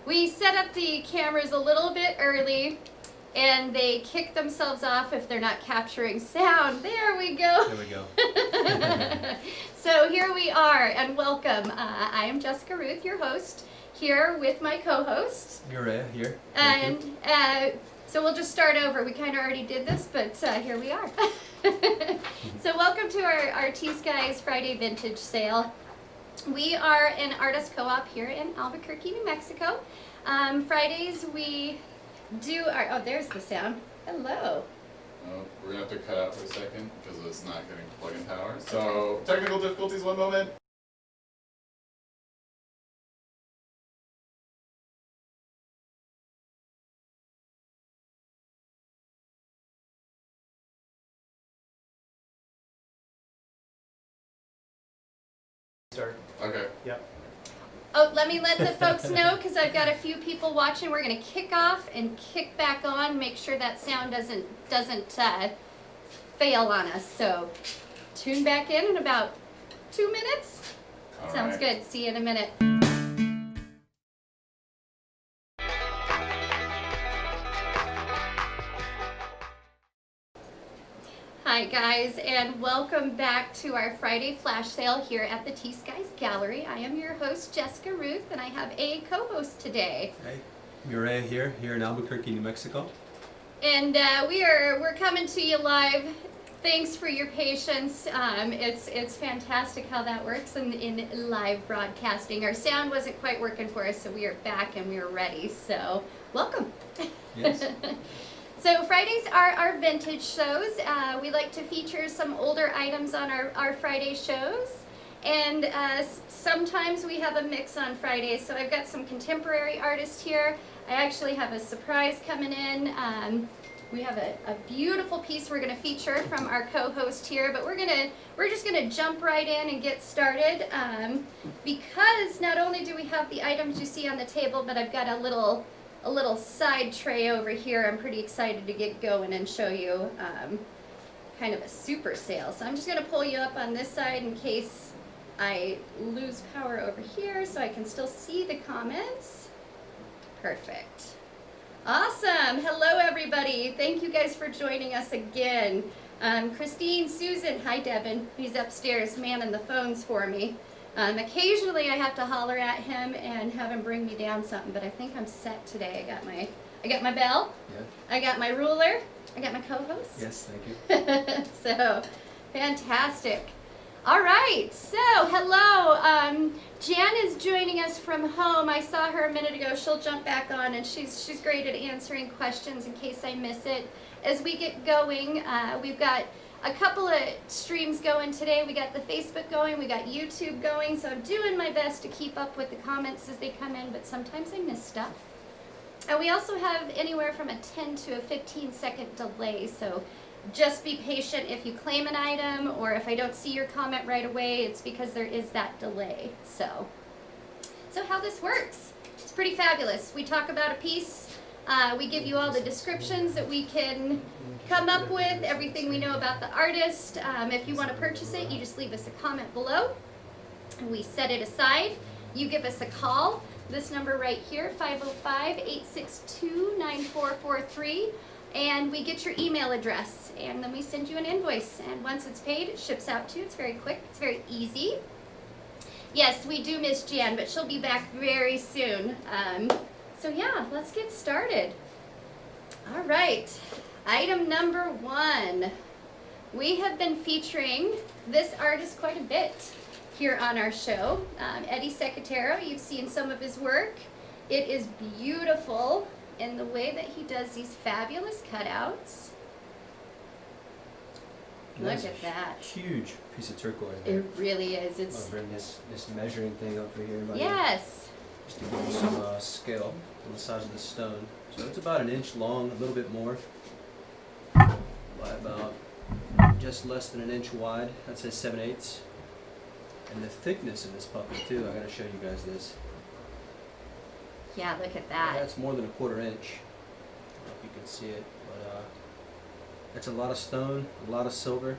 We set up the cameras a little bit early and they kick themselves off if they're not capturing sound. There we go. There we go. So here we are, and welcome. I am Jessica Ruth, your host, here with my co-host. You're here. And so we'll just start over. We kind of already did this, but here we are. So welcome to our T.Skies Friday Vintage Sale. We are an artist co-op here in Albuquerque, New Mexico. Fridays we do our, oh, there's the sound. Hello. Oh, we're going to have to cut out for a second because it's not getting plug-in power. So, technical difficulties, one moment. Start. Okay. Yep. Oh, let me let the folks know because I've got a few people watching. We're going to kick off and kick back on. Make sure that sound doesn't fail on us. So tune back in about 2 minutes. All Sounds right. good. See you in a minute. Hi guys, and welcome back to our Friday flash sale here at the T.Skies Gallery. I am your host, Jessica Ruth, and I have a co-host today. Hey, Mireille here in Albuquerque, New Mexico. And we're coming to you live. Thanks for your patience. It's fantastic how that works in live broadcasting. Our sound wasn't quite working for us, so we are back and we are ready. So welcome. Yes. So Fridays are our vintage shows. We like to feature some older items on our Friday shows. And sometimes we have a mix on Fridays. So I've got some contemporary artists here. I actually have a surprise coming in. We have a beautiful piece we're going to feature from our co-host here, but we're just gonna jump right in and get started because not only do we have the items you see on the table, but I've got a little side tray over here. I'm pretty excited to get going and show you kind of a super sale. So I'm just gonna pull you up on this side in case I lose power over here so I can still see the comments. Perfect. Awesome. Hello, everybody. Thank you guys for joining us again. Christine, Susan, hi, Devin. He's upstairs manning the phones for me. Occasionally, I have to holler at him and have him bring me down something, but I think I'm set today. I got my bell. Yeah. I got my ruler. I got my co-host. Yes, thank you. So, fantastic. All right, so hello. Jan is joining us from home. I saw her a minute ago. She'll jump back on, and she's great at answering questions in case I miss it. As we get going, we've got a couple of streams going today. We got the Facebook going, we got YouTube going, so I'm doing my best to keep up with the comments as they come in, but sometimes I miss stuff. And we also have anywhere from a 10 to a 15-second delay, so just be patient if you claim an item or if I don't see your comment right away, it's because there is that delay. So how this works, it's pretty fabulous. We talk about a piece, we give you all the descriptions that we can come up with, everything we know about the artist. If you want to purchase it, you just leave us a comment below and we set it aside. You give us a call, this number right here, 505-862-9443. And we get your email address, and then we send you an invoice. And once it's paid, it ships out to you. It's very quick. It's very easy. Yes, we do miss Jan, but she'll be back very soon. So yeah, let's get started. All right, item number 1. We have been featuring this artist quite a bit here on our show. Eddie Secatero, you've seen some of his work. It is beautiful in the way that he does these fabulous cutouts. Look at that. Huge piece of turquoise. It really is. I'll It's bring this measuring thing up for here, buddy. yes. Just to give you some scale on the size of the stone. So it's about 1 inch long, a little bit more, by about just less than 1 inch wide. That says 7/8. And the thickness of this puppy too. I gotta show you guys this. Yeah, look at that. That's more than 1/4 inch. I don't know if you can see it, but that's a lot of stone, a lot of silver,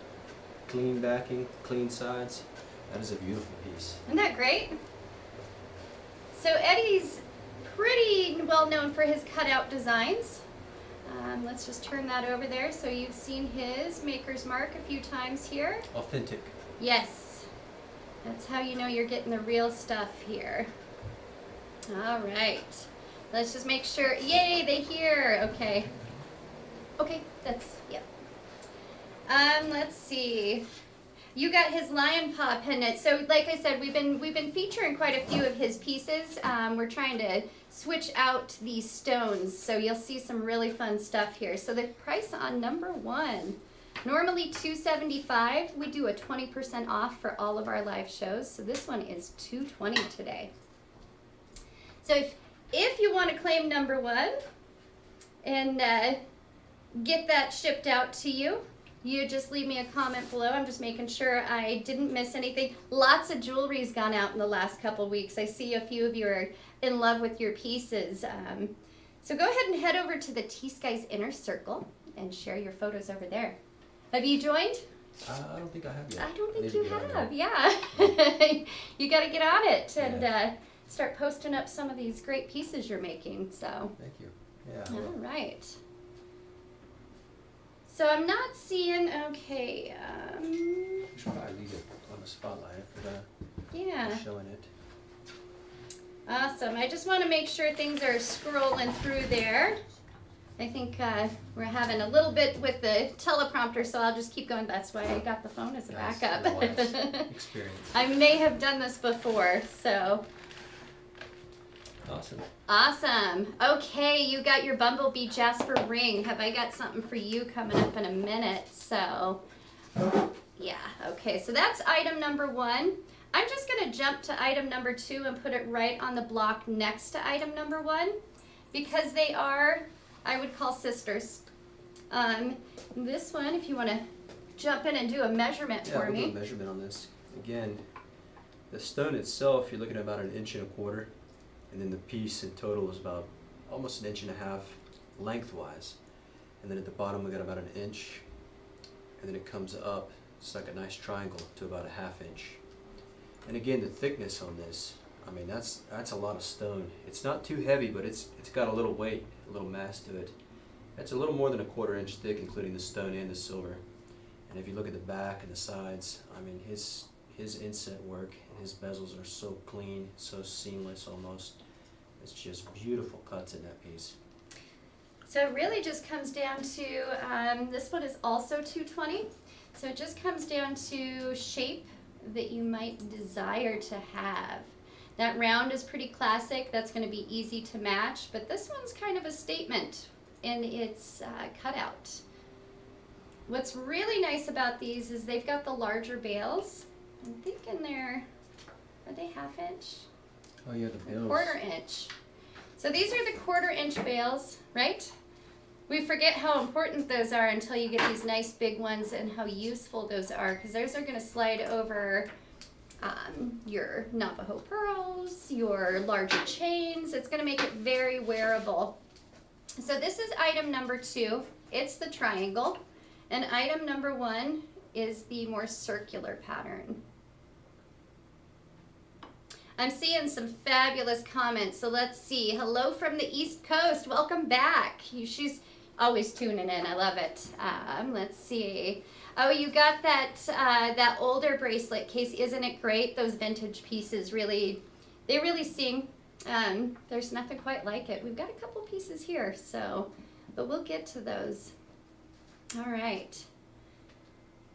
clean backing, clean sides. That is a beautiful piece. Isn't that great? So Eddie's pretty well known for his cutout designs. Let's just turn that over there. So you've seen his maker's mark a few times here. Authentic. Yes, that's how you know you're getting the real stuff here. All right, let's just make sure. Yay, they hear. Okay. Okay, that's, yep. Let's see. You got his lion paw pendant. So like I said, we've been featuring quite a few of his pieces. We're trying to switch out these stones, so you'll see some really fun stuff here. So the price on number 1, normally $275. We do a 20% off for all of our live shows. So this one is $220 today. So if you want to claim number 1 and get that shipped out to you, you just leave me a comment below. I'm just making sure I didn't miss anything. Lots of jewelry's gone out in the last couple weeks. I see a few of you are in love with your pieces. So go ahead and head over to the T.Skies Inner Circle and share your photos over there. Have you joined? I don't think I have yet. I don't think need to you get on have, there. yeah. You got to get on it and Yeah. start posting up some of these great pieces you're making. So, Thank you. Yeah. I all will. right. So I'm not seeing, okay, We should probably leave it on the spotlight if yeah, we're showing it. awesome. I just want to make sure things are scrolling through there. I think we're having a little bit with the teleprompter, so I'll just keep going. That's why I got the phone as a Nice. backup. Nice. Experience. I may have done this before, so. Awesome. Awesome. Okay, you got your Bumblebee Jasper ring. Have I got something for you coming up in a minute? So, yeah, okay, so that's item number 1. I'm just going to jump to item number 2 and put it right on the block next to item number 1 because they are, I would call sisters. This one, if you want to jump in and do a measurement Yeah, for we'll do a me. measurement on this. Again, the stone itself, you're looking at about 1.25 inches. And then the piece in total is about almost 1.5 inches lengthwise. And then at the bottom we got about 1 inch. And then it comes up, it's like a nice triangle, to about 1/2 inch. And again, the thickness on this, I mean, that's a lot of stone. It's not too heavy, but it's got a little weight, a little mass to it. It's a little more than 1/4 inch thick, including the stone and the silver. And if you look at the back and the sides, I mean, his inset work and his bezels are so clean, so seamless almost. It's just beautiful cuts in that piece. So it really just comes down to, this one is also $220. So it just comes down to shape that you might desire to have. That round is pretty classic. That's going to be easy to match. But this one's kind of a statement in its cutout. What's really nice about these is they've got the larger bales. I'm thinking they're, are they 1/2 inch? Oh yeah, the bills. 1/4 inch. So these are the 1/4 inch bales, right? We forget how important those are until you get these nice big ones and how useful those are, because those are going to slide over your Navajo pearls, your larger chains. It's going to make it very wearable. So this is item number 2. It's the triangle. And item number 1 is the more circular pattern. I'm seeing some fabulous comments, so let's see. Hello from the East Coast. Welcome back. She's always tuning in. I love it. Let's see. Oh, you got that older bracelet case. Isn't it great? Those vintage pieces really, they really sing. There's nothing quite like it. We've got a couple pieces here, so, but we'll get to those. All right.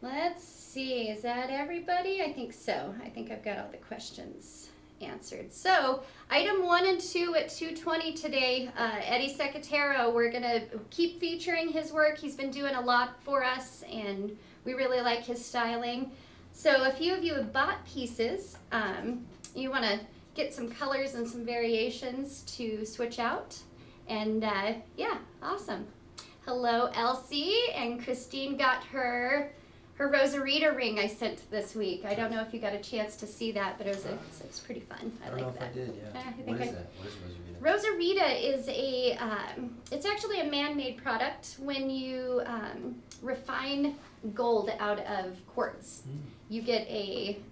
Let's see. Is that everybody? I think so. I think I've got all the questions answered. So item 1 and 2 at $220 today. Eddie Secatero, we're gonna keep featuring his work. He's been doing a lot for us and we really like his styling. So a few of you have bought pieces. You want to get some colors and some variations to switch out. And yeah, awesome. Hello Elsie, and Christine got her Rosarita ring I sent this week. I don't know if you got a chance to see that, but it was pretty fun. I like don't know that. if I did, yeah. I think What is I- that? What is Rosarita? Rosarita is it's actually a man-made product. When you refine gold out of quartz, you get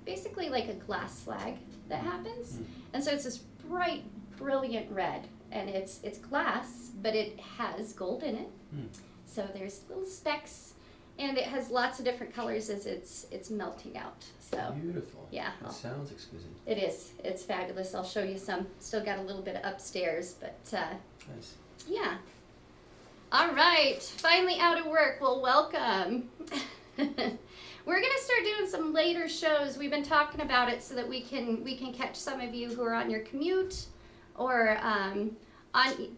basically like a glass slag that happens. And so it's this bright, brilliant red. and it's glass, but it has gold in it. Hmm. So there's little specks, and it has lots of different colors as it's melting out. So Beautiful. yeah, That sounds exquisite. it is. It's fabulous. I'll show you some. Still got a little bit upstairs, but Nice. yeah. All right, finally out of work. Well, welcome. We're gonna start doing some later shows. We've been talking about it so that we can catch some of you who are on your commute, or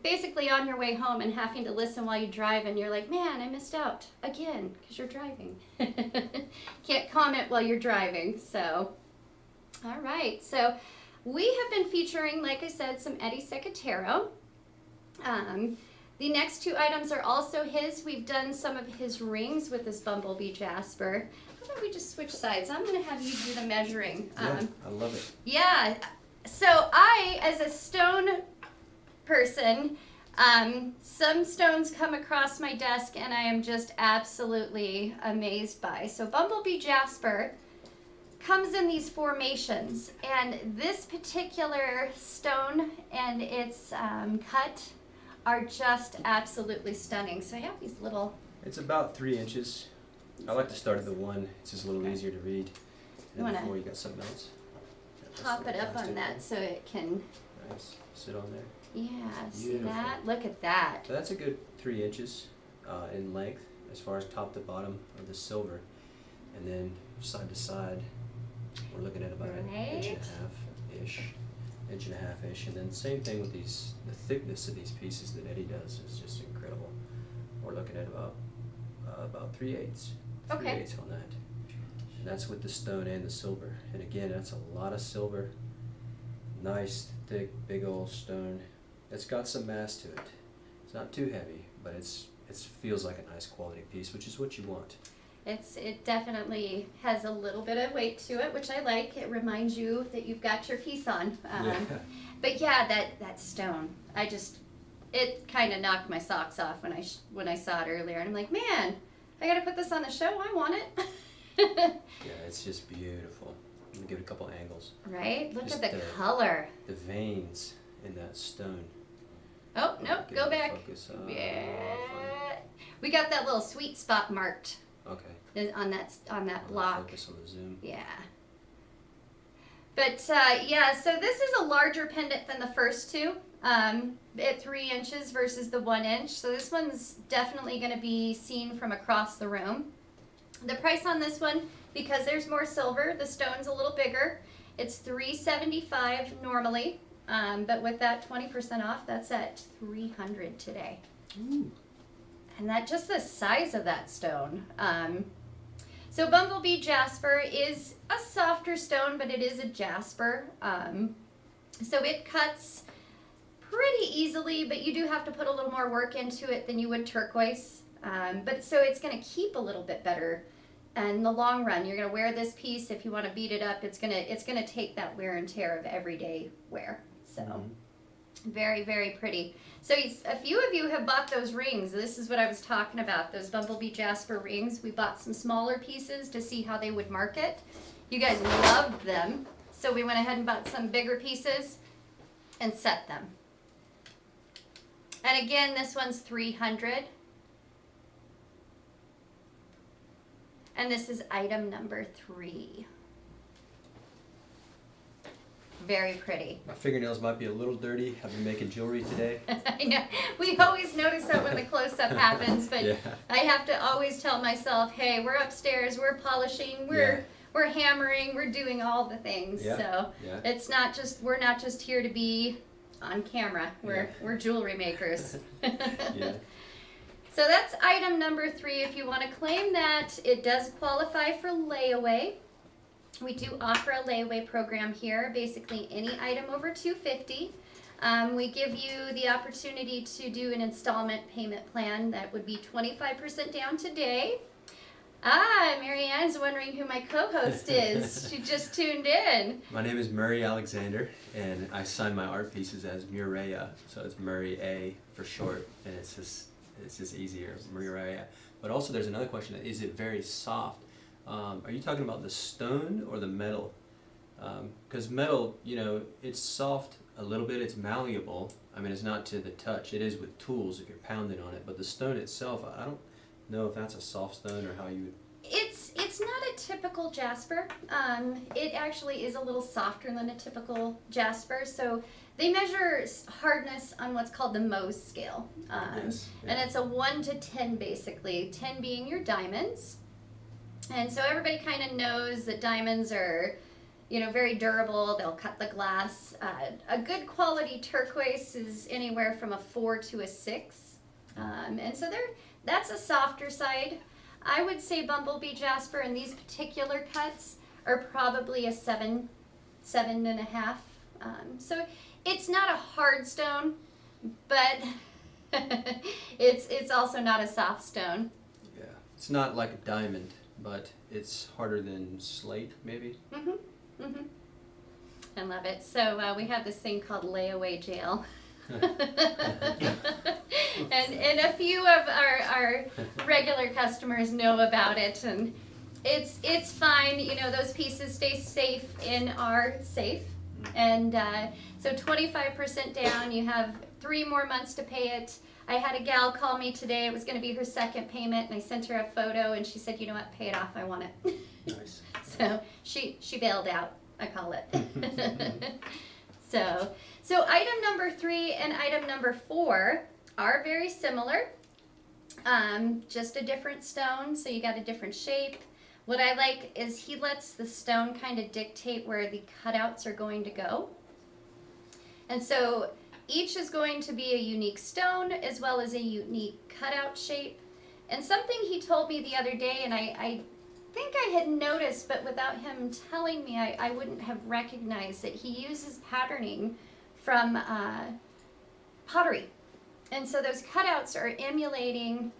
basically on your way home and having to listen while you drive, and you're like, man, I missed out again because you're driving. Can't comment while you're driving. So, all right. So we have been featuring, like I said, some Eddie Secatero. The next two items are also his. We've done some of his rings with this Bumblebee Jasper. How about we just switch sides? I'm going to have you do the measuring. Yeah, I love it. Yeah. So I, as a stone person, some stones come across my desk and I am just absolutely amazed by. So Bumblebee Jasper comes in these formations, and this particular stone and its cut are just absolutely stunning. So I have these little... It's about 3 inches. I like to start at the 1. It's just a little easier to read. You And wanna before you got something else. pop it up on that so it can... Nice. Sit on there. Yeah, see Beautiful. that? Look at that. So that's a good 3 inches in length as far as top to bottom of the silver. And then side to side, we're looking at about an inch and a half-ish. And then same thing with these, the thickness of these pieces that Eddie does is just incredible. We're looking at about 3/8. Okay. 3/8 on that. And that's with the stone and the silver. And again, that's a lot of silver. Nice, thick, big old stone. It's got some mass to it. It's not too heavy, but it feels like a nice quality piece, which is what you want. It definitely has a little bit of weight to it, which I like. It reminds you that you've got your piece on. But yeah, that stone, it kind of knocked my socks off when I saw it earlier. And I'm like, man, I got to put this on the show. I want it. Yeah, it's just beautiful. Let me give it a couple angles. Right? Look Just at the color. The veins in that stone. Oh, nope, Get go it to back. focus. Yeah. We got that little sweet spot marked Okay. on that I'll block. Focus on the zoom. Yeah. But yeah, so this is a larger pendant than the first two at 3 inches versus the 1 inch. So this one's definitely going to be seen from across the room. The price on this one, because there's more silver, the stone's a little bigger. It's $375 normally, but with that 20% off, that's at $300 today. Ooh. And that just the size of that stone. So Bumblebee Jasper is a softer stone, but it is a jasper. So it cuts pretty easily, but you do have to put a little more work into it than you would turquoise. But so it's going to keep a little bit better in the long run. You're going to wear this piece. If you want to beat it up, it's going to take that wear and tear of everyday wear. So very, very pretty. So a few of you have bought those rings. This is what I was talking about, those Bumblebee Jasper rings. We bought some smaller pieces to see how they would market. You guys loved them, so we went ahead and bought some bigger pieces and set them. And again, this one's $300. And this is item number 3. Very pretty. My fingernails might be a little dirty. I've been making jewelry today. I know. We always notice that when the close-up happens, but Yeah. I have to always tell myself, hey, we're upstairs, we're polishing, we're hammering, we're doing all the things. Yeah. So Yeah. we're not just here to be on camera. We're jewelry makers. Yeah. So that's item number 3. If you want to claim that, it does qualify for layaway. We do offer a layaway program here. Basically, any item over $250, we give you the opportunity to do an installment payment plan that would be 25% down today. Mary Ann's wondering who my co-host is. She just tuned in. My name is Murray Alexander, and I sign my art pieces as Mureya, so it's Murray A for short, and it's just easier, Mureya. But also, there's another question: is it very soft? Are you talking about the stone or the metal? Because metal, it's soft a little bit, it's malleable, I mean, it's not to the touch. It is with tools if you're pounding on it, but the stone itself, I don't know if that's a soft stone or how you would. It's not a typical jasper. It actually is a little softer than a typical jasper. So they measure hardness on what's called the Mohs scale, Yes, yeah. and it's a 1 to 10 basically. 10 being your diamonds, and so everybody kind of knows that diamonds are, very durable. They'll cut the glass. A good quality turquoise is anywhere from a 4 to a 6, and so that's a softer side. I would say bumblebee jasper in these particular cuts are probably a 7, 7.5. So it's not a hard stone, but it's also not a soft stone. Yeah, it's not like a diamond, but it's harder than slate, maybe. I love it. So we have this thing called layaway jail. and a few of our regular customers know about it, and it's fine. Those pieces stay safe in our safe, and so 25% down. You have 3 more months to pay it. I had a gal call me today. It was going to be her second payment, and I sent her a photo, and she said, "You know what? Pay it off. I want it." Nice. So she bailed out, I call it. So item number 3 and item number 4 are very similar, just a different stone, so you got a different shape. What I like is he lets the stone kind of dictate where the cutouts are going to go. And so each is going to be a unique stone as well as a unique cutout shape. And something he told me the other day, and I think I had noticed, but without him telling me, I wouldn't have recognized that he uses patterning from pottery. And so those cutouts are emulating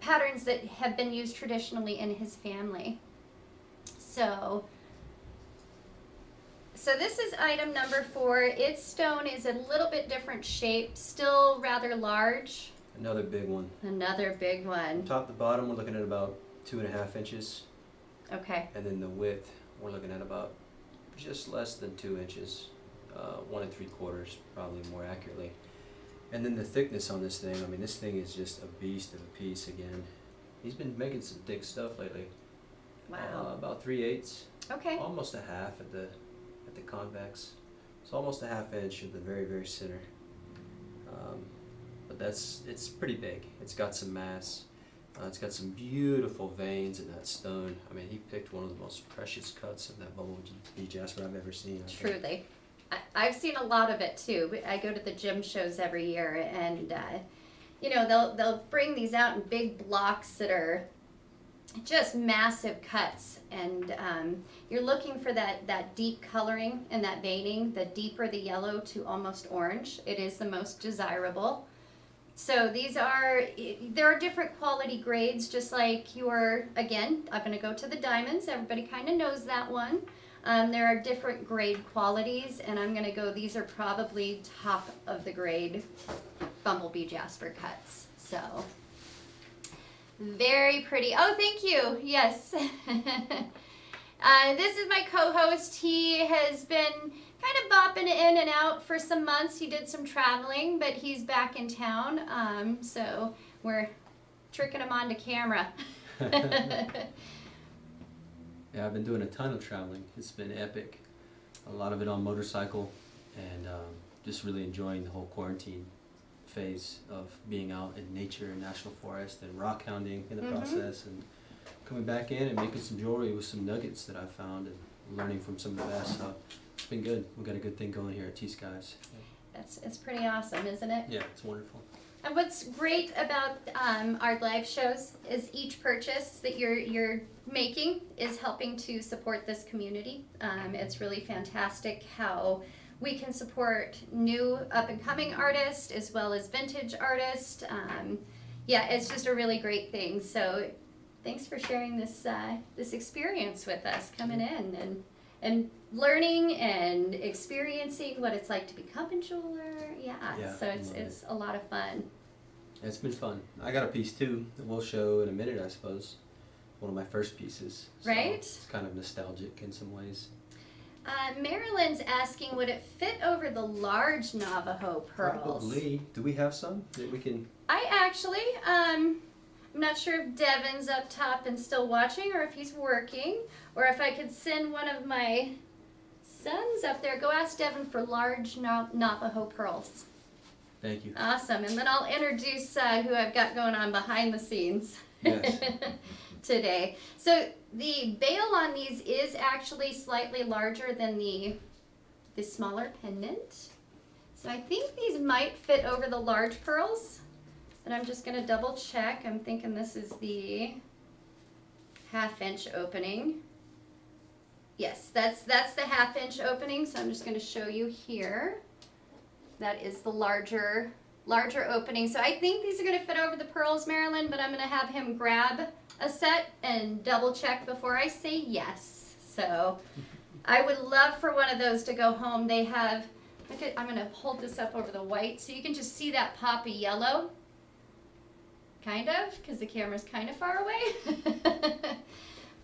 patterns that have been used traditionally in his family. So this is item number 4. Its stone is a little bit different shape, still rather large. Another big one. Another big one. Top to bottom, we're looking at about 2.5 inches. Okay. And then the width, we're looking at about just less than 2 inches. 1 3/4, probably more accurately. And then the thickness on this thing, I mean, this thing is just a beast of a piece again. He's been making some thick stuff lately. Wow. About 3/8. Okay. Almost a half at the convex. It's almost a 1/2 inch at the very, very center. But it's pretty big. It's got some mass. It's got some beautiful veins in that stone. I mean, he picked one of the most precious cuts of that bumblebee jasper I've ever seen. I think. Truly. I've seen a lot of it too. I go to the gym shows every year, and they'll bring these out in big blocks that are just massive cuts, and you're looking for that deep coloring and that veining. The deeper the yellow to almost orange, it is the most desirable. So there are different quality grades, just like again, I'm going to go to the diamonds. Everybody kind of knows that one. There are different grade qualities, and I'm going to go, these are probably top of the grade bumblebee jasper cuts. So, very pretty. Oh, thank you. Yes. This is my co-host. He has been kind of bopping in and out for some months. He did some traveling, but he's back in town. So we're tricking him onto camera. Yeah, I've been doing a ton of traveling. It's been epic. A lot of it on motorcycle, and just really enjoying the whole quarantine phase of being out in nature and national forest and rock hounding in the process, and coming back in and making some jewelry with some nuggets that I found and learning from some of the best. So it's been good. We've got a good thing going here at T.Skies. It's pretty awesome, isn't it? Yeah, it's wonderful. And what's great about our live shows is each purchase that you're making is helping to support this community. It's really fantastic how we can support new up-and-coming artists as well as vintage artists. Yeah, it's just a really great thing. So thanks for sharing this experience with us, coming in and learning and experiencing what it's like to become a jeweler. Yeah, so it's a lot of fun. It's been fun. I got a piece too that we'll show in a minute, I suppose. One of my first pieces. So Right? It's kind of nostalgic in some ways. Marilyn's asking, would it fit over the large Navajo pearls? Probably. Do we have some that we can? I actually, I'm not sure if Devin's up top and still watching or if he's working, or if I could send one of my sons up there. Go ask Devin for large Navajo pearls. Thank you. Awesome. And then I'll introduce who I've got going on behind the scenes Yes. today. So the bail on these is actually slightly larger than the smaller pendant. So I think these might fit over the large pearls, but I'm just going to double check. I'm thinking this is the 1/2 inch opening. Yes, that's the 1/2 inch opening, so I'm just going to show you here. That is the larger opening. So I think these are going to fit over the pearls, Marilyn, but I'm going to have him grab a set and double check before I say yes. So I would love for one of those to go home. They have, I'm going to hold this up over the white so you can just see that pop of yellow. Kind of, because the camera's kind of far away.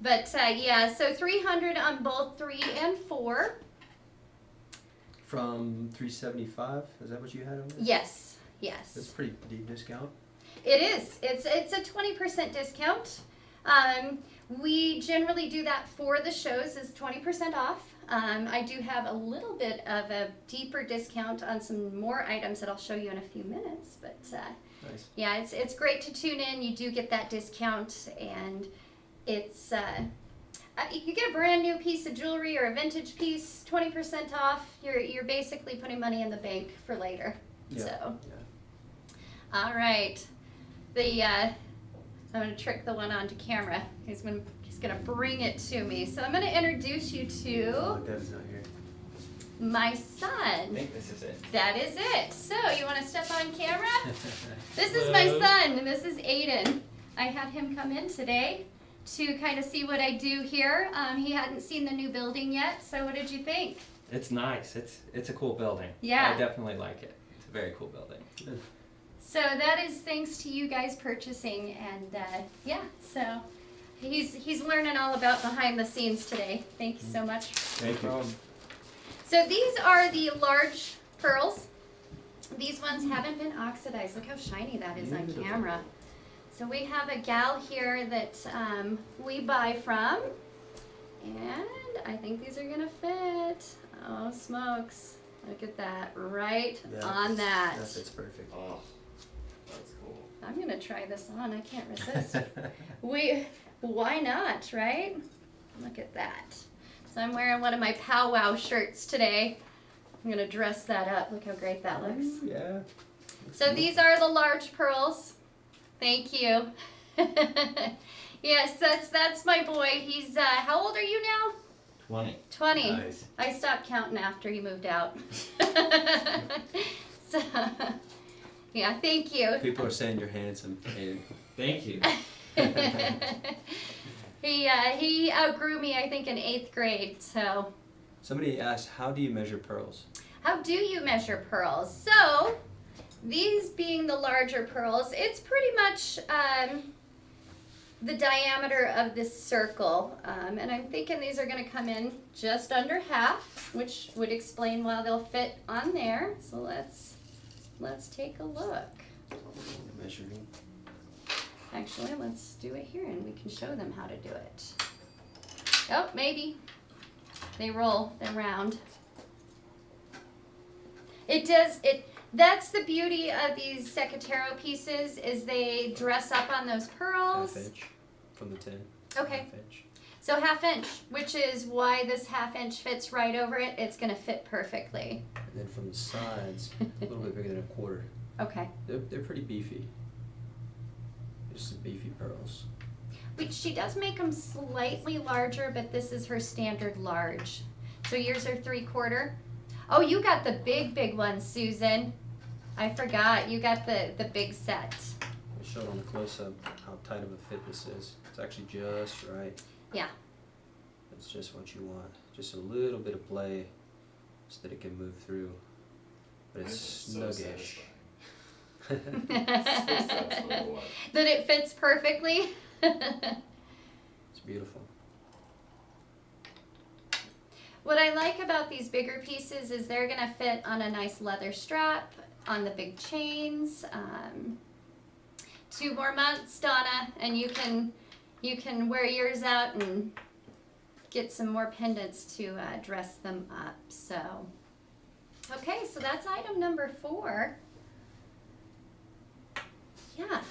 But yeah, so 300 on both 3 and 4. From 375. Is that what you had on there? Yes, yes. That's a pretty deep discount. It is. It's a 20% discount. We generally do that for the shows is 20% off. I do have a little bit of a deeper discount on some more items that I'll show you in a few minutes. But Nice. yeah, it's great to tune in. You do get that discount, and it's you get a brand new piece of jewelry or a vintage piece, 20% off. You're basically putting money in the bank for later. Yeah. So. Yeah. All right, I'm gonna trick the one onto camera. He's gonna bring it to me. So I'm gonna introduce you Oh, to Dev's not here. my I son. think this is it. That is it. So you want to step on camera? This is my son, and this is Aiden. I had him come in today to kind of see what I do here. He hadn't seen the new building yet. So what did you think? It's nice. It's a cool building. Yeah. I definitely like it. It's a very cool building. So that is thanks to you guys purchasing, and yeah, so he's learning all about behind the scenes today. Thank you so much. Thank you. So these are the large pearls. These ones haven't been oxidized. Look how shiny that is on Beautiful. camera. So we have a gal here that we buy from, and I think these are gonna fit. Oh smokes! Look at that, right Yeah, on that. That fits perfect. Oh, that's cool. I'm gonna try this on. I can't resist. Why not, right? Look at that. So I'm wearing one of my powwow shirts today. I'm gonna dress that up. Look how great that looks. Yeah. So these are the large pearls. Thank you. Yes, that's my boy. He's how old are you now? 20. 20. Nice. I stopped counting after he moved out. So yeah, thank you. People are saying you're handsome. And Thank you. He outgrew me, I think, in 8th grade. So somebody asked, how do you measure pearls? how do you measure pearls? So these being the larger pearls, it's pretty much the diameter of this circle. And I'm thinking these are going to come in just under half, which would explain why they'll fit on there. So let's take a look. Measuring. Actually, let's do it here and we can show them how to do it. Oh, maybe. They roll, they're round. That's the beauty of these Secatero pieces, is they dress up on those pearls. 1/2 inch from the 10. Okay. 1/2 inch. So 1/2 inch, which is why this 1/2 inch fits right over it. It's gonna fit perfectly. And then from the sides, a little bit bigger than 1/4. Okay. They're pretty beefy. Just some beefy pearls. Which she does make them slightly larger, but this is her standard large. So yours are 3/4. Oh, you got the big ones, Susan. I forgot. You got the big set. I showed on the close-up how tight of a fit this is. It's actually just right. Yeah. It's just what you want. Just a little bit of play so that it can move through. But it's So snuggish. satisfying. That it fits perfectly. It's beautiful. What I like about these bigger pieces is they're gonna fit on a nice leather strap, on the big chains. 2 more months, Donna, and you can wear yours out and get some more pendants to dress them up. So, okay, so that's item number 4. Yeah.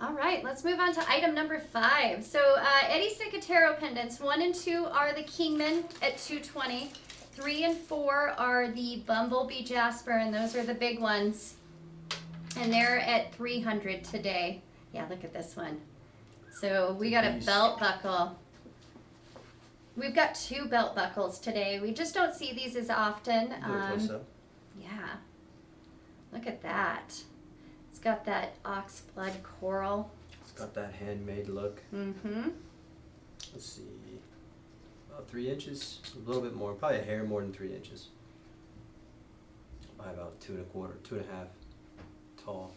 All right, let's move on to item number 5. So Eddie Cicatero pendants 1 and 2 are the Kingman at $220. 3 and 4 are the Bumblebee Jasper, and those are the big ones. And they're at $300 today. Yeah, look at this one. So we got a belt buckle. We've got 2 belt buckles today. We just don't see these as often. Do it close up. Yeah. Look at that. It's got that oxblood coral. It's got that handmade look. Mm-hmm. Let's see. About 3 inches. A little bit more. Probably a hair more than 3 inches. By about 2 1/4, 2 1/2 tall.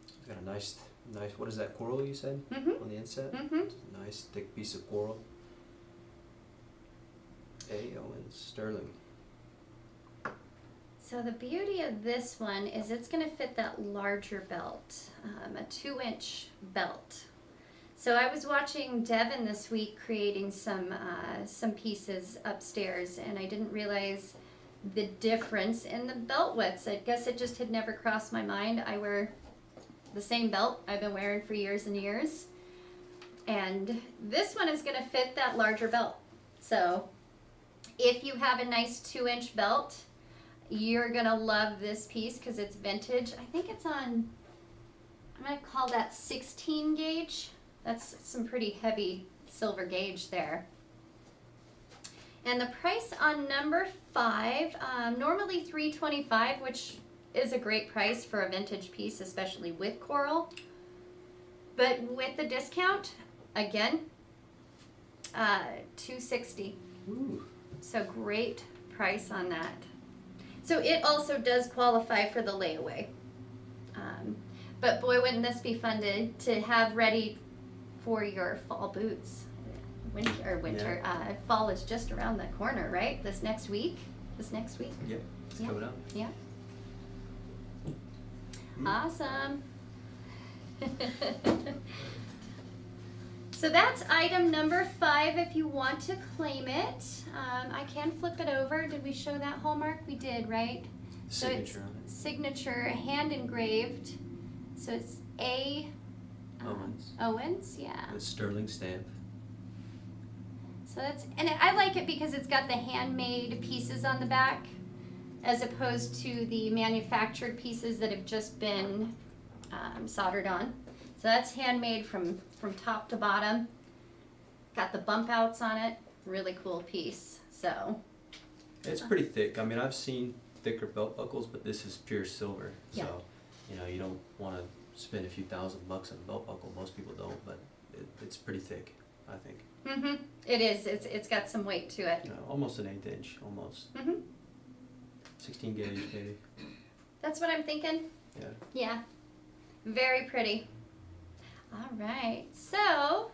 It's got a nice. What is that, coral you said? Mm-hmm. On the inset? Mm-hmm. It's a nice thick piece of coral. A. Owens, sterling. So the beauty of this one is it's going to fit that larger belt, a 2-inch belt. So I was watching Devin this week creating some pieces upstairs, and I didn't realize the difference in the belt widths. I guess it just had never crossed my mind. I wear the same belt I've been wearing for years and years, and this one is going to fit that larger belt. So if you have a nice 2-inch belt, you're going to love this piece because it's vintage. I think it's on, I'm going to call that 16 gauge. That's some pretty heavy silver gauge there. And the price on number 5, normally $325, which is a great price for a vintage piece, especially with coral. But with the discount, again, $260. Ooh. So great price on that. So it also does qualify for the layaway. But boy, wouldn't this be fun to have ready for your fall boots. Winter. Fall is just around the corner, right? This next week? Yep, it's Yeah. coming up. Yeah. Mm. Awesome. So that's item number 5 if you want to claim it. I can flip it over. Did we show that hallmark? We did, right? So it's Signature on it. signature, hand engraved. So it's A. Owens. Owens, yeah. The sterling stamp. So that's, and I like it because it's got the handmade pieces on the back as opposed to the manufactured pieces that have just been soldered on. So that's handmade from top to bottom. Got the bump outs on it. Really cool piece. So It's pretty thick. I mean, I've seen thicker belt buckles, but this is pure silver. Yeah. So, you don't want to spend a few $1,000 on a belt buckle. Most people don't, but it's pretty thick, I think. mm-hmm. It is. It's got some weight to it. Almost an 1/8 inch, almost. Mm-hmm. 16 gauge, maybe. That's what I'm thinking. Yeah. Yeah. Very pretty. All right. So,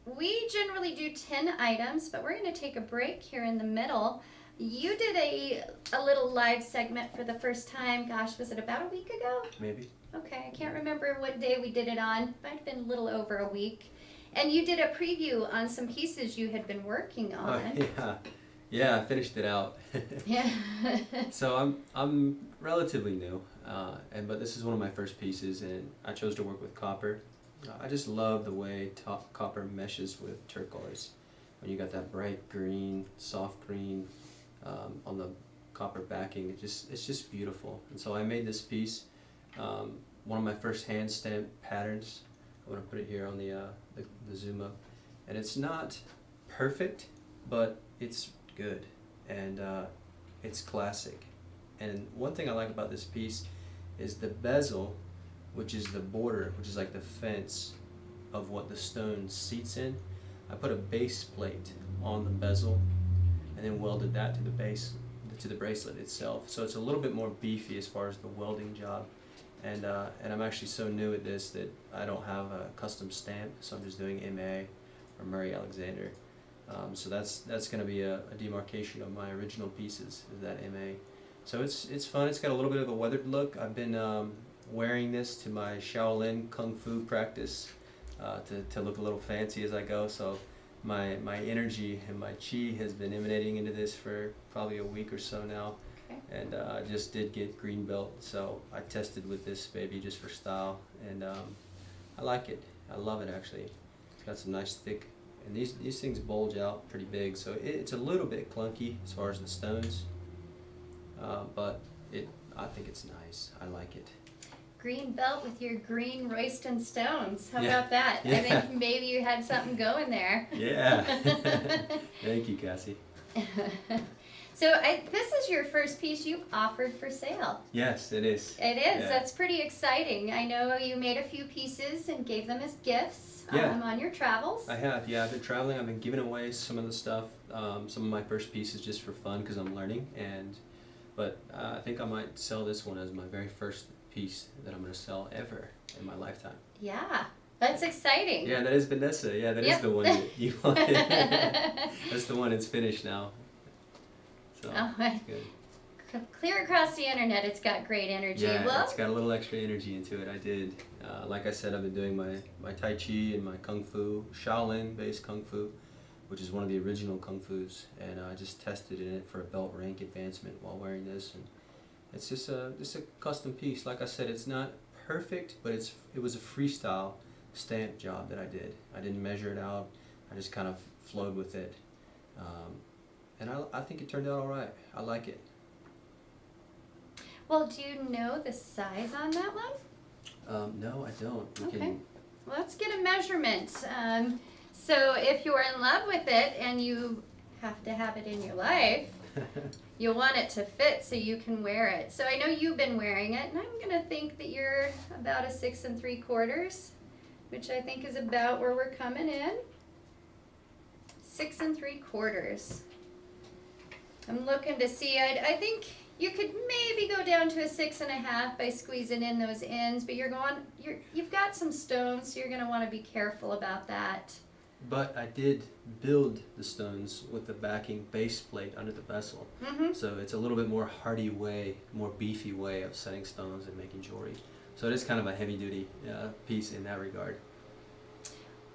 we generally do 10 items, but we're going to take a break here in the middle. You did a little live segment for the first time. Gosh, was it about a week ago? Maybe. Okay, I can't remember what day we did it on. Might have been a little over a week. And you did a preview on some pieces you had been working on. Yeah, I finished it out. Yeah. So I'm relatively new, but this is one of my first pieces, and I chose to work with copper. I just love the way copper meshes with turquoise. When you got that bright green, soft green on the copper backing, it's just beautiful. And so I made this piece, one of my first hand stamped patterns. I'm gonna put it here on the zoom up, and it's not perfect, but it's good, and it's classic. And one thing I like about this piece is the bezel, which is the border, which is like the fence of what the stone seats in. I put a base plate on the bezel and then welded that to the base, to the bracelet itself. So it's a little bit more beefy as far as the welding job. And I'm actually so new at this that I don't have a custom stamp, so I'm just doing MA or Murray Alexander. So that's going to be a demarcation of my original pieces, is that MA. So it's fun. It's got a little bit of a weathered look. I've been wearing this to my Shaolin Kung Fu practice to look a little fancy as I go. So my energy and my chi has been emanating into this for probably a week or so now. Okay. And I just did get green belt, so I tested with this baby just for style, and I like it. I love it actually. It's got some nice thick, and these things bulge out pretty big, so it's a little bit clunky as far as the stones, but I think it's nice. I like it. Green belt with your green Royston stones. How Yeah. about that? Yeah. I think maybe you had something going there. Yeah. Thank you, Cassie. So this is your first piece you've offered for sale. Yes, it is. It is. Yeah. That's pretty exciting. I know you made a few pieces and gave them as gifts Yeah. on your travels. I have, yeah. I've been traveling. I've been giving away some of the stuff, some of my first pieces just for fun because I'm learning. But I think I might sell this one as my very first piece that I'm going to sell ever in my lifetime. Yeah, that's exciting. Yeah, that is Vanessa. Yeah, that is Yep. the one that you wanted. That's the one. It's finished now. So Oh, it's good. clear across the internet, it's got great energy. Yeah, Well, it's got a little extra energy into it. I did. Like I said, I've been doing my Tai Chi and my Kung Fu, Shaolin-based Kung Fu, which is one of the original Kung Fus, and I just tested in it for a belt rank advancement while wearing this, and it's just a custom piece. Like I said, it's not perfect, but it was a freestyle stamp job that I did. I didn't measure it out. I just kind of flowed with it, and I think it turned out all right. I like it. well, do you know the size on that one? No, I don't. We Okay. can- Well, let's get a measurement. So if you're in love with it and you have to have it in your life, you'll want it to fit so you can wear it. So I know you've been wearing it, and I'm gonna think that you're about a 6 3/4, which I think is about where we're coming in. 6 3/4. I'm looking to see. I think you could maybe go down to a 6 1/2 by squeezing in those ends, but you've got some stones, so you're gonna want to be careful about that. But I did build the stones with the backing base plate under the vessel. Mm-hmm. So it's a little bit more hardy way, more beefy way of setting stones and making jewelry. So it is kind of a heavy duty piece in that regard.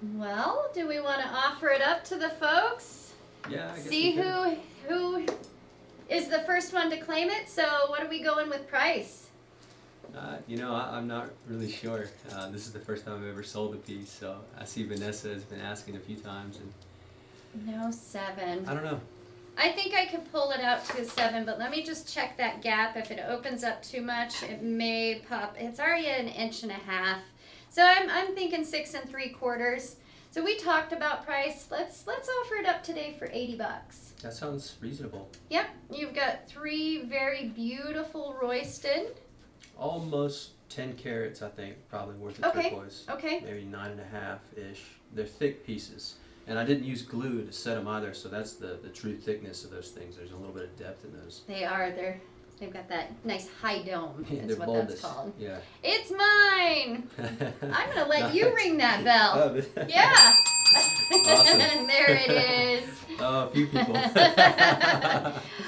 Well, do we want to offer it up to the folks? Yeah, I guess See we can. who is the first one to claim it. So what are we going with price? I'm not really sure. This is the first time I've ever sold a piece, so I see Vanessa has been asking a few times, and No, 7. I don't know. I think I could pull it out to a 7, but let me just check that gap. If it opens up too much, it may pop. It's already an 1.5 inches. So I'm thinking 6 3/4. So we talked about price. Let's offer it up today for $80. That sounds reasonable. Yep, you've got 3 very beautiful Royston. Almost 10 carats, I think, probably worth of Okay. turquoise. Okay. Maybe 9.5-ish. They're thick pieces. And I didn't use glue to set them either, so that's the true thickness of those things. There's a little bit of depth in those. They are. They've got that nice high dome. Yeah, Is they're what bulbous. that's called. Yeah. It's mine. I'm gonna let you Nice. ring that bell. Oh, but- Yeah. Awesome. There it is. Oh, a few people. All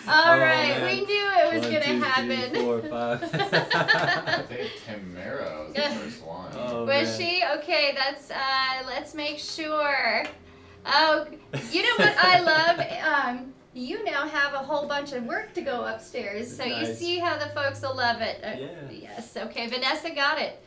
Oh, right, man. we knew it was 1, gonna 2, 3, happen. 4, 5. I think Tamara was the first one. Oh, Was man. she? Okay, that's let's make sure. Oh, you know what I love? You now have a whole bunch of work to go upstairs, so you Nice. see how the folks will love it. Yeah. Yes. Okay, Vanessa got it.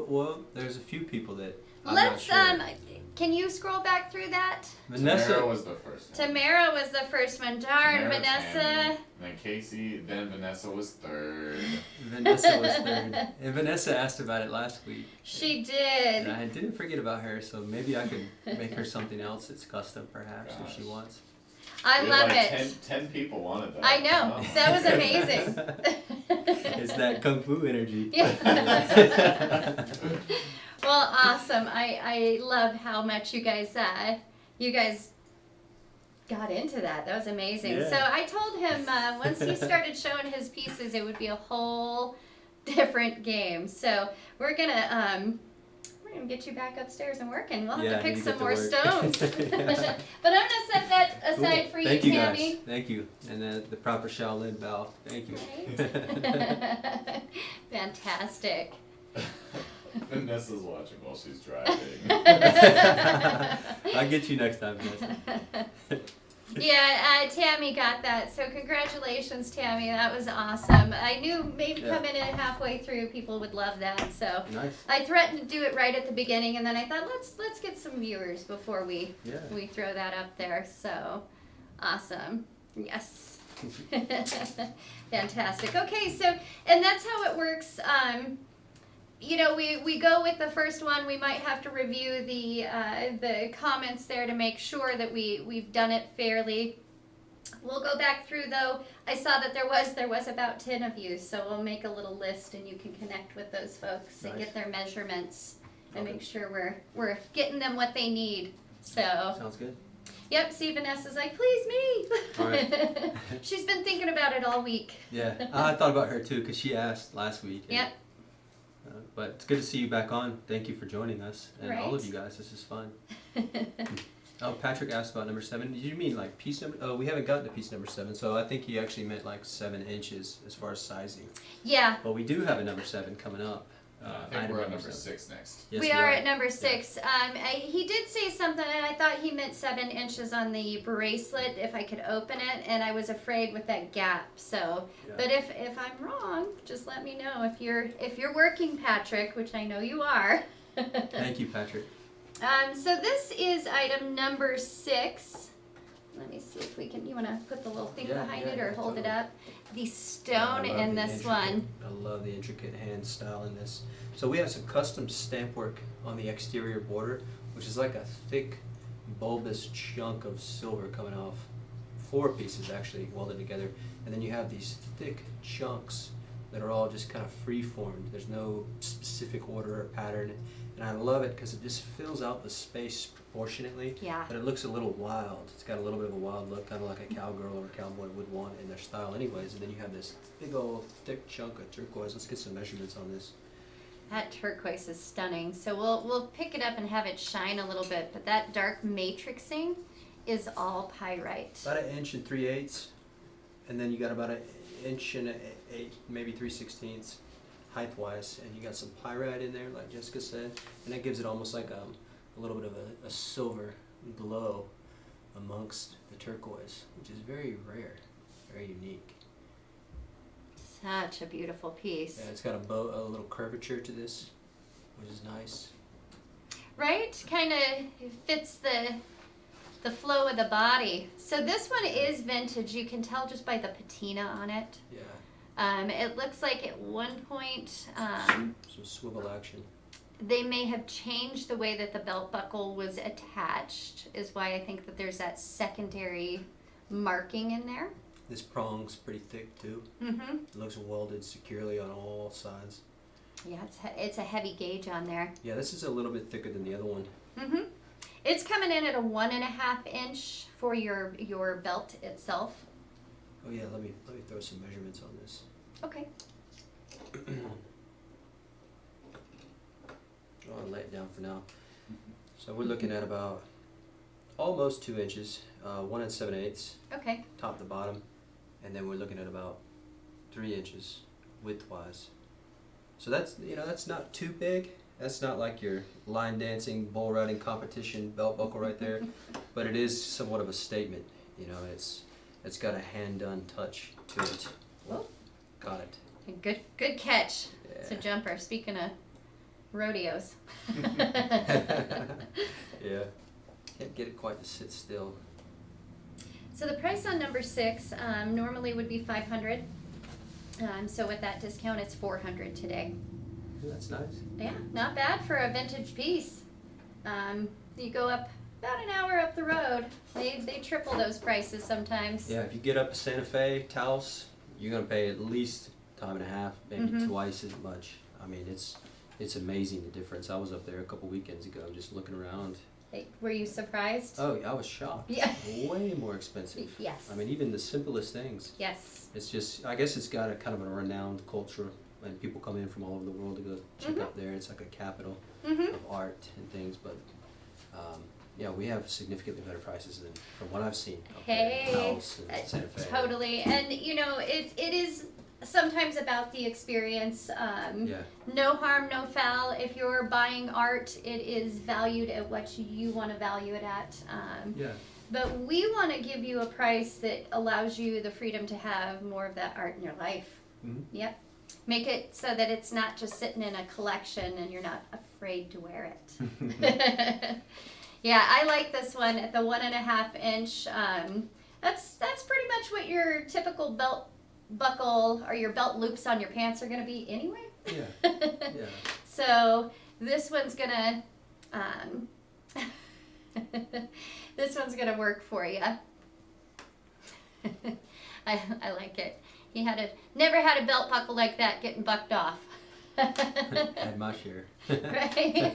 Well, there's a few people that I'm Let's not sure. Can you scroll back through that? Vanessa. Tamara was the first one. Tamara was the first one. Darn, Tamara, Vanessa. Tammy, then Casey, then Vanessa was third. Vanessa was third. And Vanessa asked about it last week. She And did. I didn't forget about her, so maybe I could make her something else that's custom, perhaps, if she Gosh. wants. I We love had it. 10 people wanted that. I know. Wow. That was amazing. It's that kung fu energy. Yeah. Well, awesome. I love how much you guys got into that. That was amazing. Yeah. So I told him once he started showing his pieces, it would be a whole different game. So we're gonna get you back upstairs and working. We'll have Yeah, to I pick need to some get to more work. stones. Yeah. But I'm gonna set aside for you, Thank you Tammy. guys. Thank you. And then the proper Shaolin bow. Thank you. Right? Fantastic. Vanessa's watching while she's driving. I'll get you next time, Vanessa. Yeah, Tammy got that. So congratulations, Tammy. That was awesome. I knew maybe Yeah. coming in halfway through, people would love that. So Nice. I threatened to do it right at the beginning, and then I thought let's get some viewers before we Yeah. throw that up there. So awesome. Yes. Fantastic. Okay, so and that's how it works. You know, we go with the first one. We might have to review the comments there to make sure that we've done it fairly. We'll go back through though. I saw that there was about 10 of you, so we'll make a little list and you can connect with those folks and Nice. get their measurements and Okay. make sure we're getting them what they need. So Sounds good. yep, see Vanessa's like, please me. All right. She's been thinking about it all week. Yeah. I thought about her too because she asked last week. and, Yep. But it's good to see you back on. Thank you for joining us. And all of Right. you guys. This is fun. Oh, Patrick asked about number 7. Did you mean like piece number? Oh, we haven't gotten to piece number 7. So I think he actually meant like 7 inches as far as sizing. Yeah. But we do have a number 7 coming up. I think Item we're at number 7. 6 next. Yes, we are at number 6. He did say something, and I thought he meant 7 inches on the bracelet if I could open it, and I was afraid with that gap. So, Yeah. but if I'm wrong, just let me know. If you're working, Patrick, which I know you are. Thank you, Patrick. So this is item number 6. Let me see if we can. You want to put the little thing Yeah, behind yeah, it or yeah, hold it totally. up? The I stone love in the this intricate- one. I love the intricate hand style in this. So we have some custom stamp work on the exterior border, which is like a thick, bulbous chunk of silver coming off. 4 pieces actually welded together, and then you have these thick chunks that are all just kind of free-formed. There's no specific order or pattern, and I love it because it just fills out the space proportionately. Yeah. But it looks a little wild. It's got a little bit of a wild look, kind of like a cowgirl or a cowboy would want in their style anyways. And then you have this big old thick chunk of turquoise. Let's get some measurements on this. That turquoise is stunning. So we'll pick it up and have it shine a little bit, but that dark matrixing is all pyrite. About 1 inch and 3/8, and then you got about 1 inch and 8, maybe 3/16 height-wise, and you got some pyrite in there, like Jessica said, and that gives it almost like a little bit of a silver glow amongst the turquoise, which is very rare, very unique. Such a beautiful piece. Yeah, it's got a little curvature to this, which is nice. Right? Kind of fits the flow of the body. So this one is vintage. You can tell just by the patina on it. Yeah, It looks like at one point some swivel action. they may have changed the way that the belt buckle was attached, is why I think that there's that secondary marking in there. This prong's pretty thick too. Mm-hmm. It looks welded securely on all sides. Yeah, it's a heavy gauge on there. Yeah, this is a little bit thicker than the other one. Mm-hmm. It's coming in at a 1.5 inch for your belt itself. Oh yeah, let me throw some measurements on this. Okay. I'll lay it down for now. So we're looking at about almost 2 inches, 1 7/8, Okay. top to bottom, and then we're looking at about 3 inches widthwise. So that's not too big. That's not like your line dancing, bull riding competition belt buckle right there, but it is somewhat of a statement. You know, it's got a hand done touch to it. Oh. Got it. Good catch. It's a Yeah. jumper. Speaking of rodeos. Yeah. Can't get it quite to sit still. So the price on number 6 normally would be $500. So with that discount, it's $400 today. That's nice. Yeah, not bad for a vintage piece. You go up about an hour up the road. They triple those prices sometimes. Yeah, if you get up to Santa Fe, Taos, you're gonna pay at least time and a half, maybe Mhm. twice as much. I mean, it's amazing the difference. I was up there a couple weekends ago, just looking around. Hey, were you surprised? Oh, I was shocked. Yeah. Way more expensive. Yes. I mean, even the simplest things. Yes. It's just, I guess it's got a kind of a renowned culture, and people come in from all over the world to go check Mhm. out there. It's like a capital Mhm. of art and things, but yeah, we have significantly better prices than from what I've seen up Hey, there in House and Santa Fe. totally. And you know, it is sometimes about the experience. Yeah. No harm, no foul. If you're buying art, it is valued at what you want to value it at. Yeah. But we want to give you a price that allows you the freedom to have more of that art in your life. Mhm. Yep. Make it so that it's not just sitting in a collection and you're not afraid to wear it. Yeah, I like this one at the 1.5 inch. That's pretty much what your typical belt buckle or your belt loops on your pants are going to be anyway. Yeah. Yeah. So this one's gonna this one's gonna work for you. I like it. He never had a belt buckle like that getting bucked off. Had my share. Right.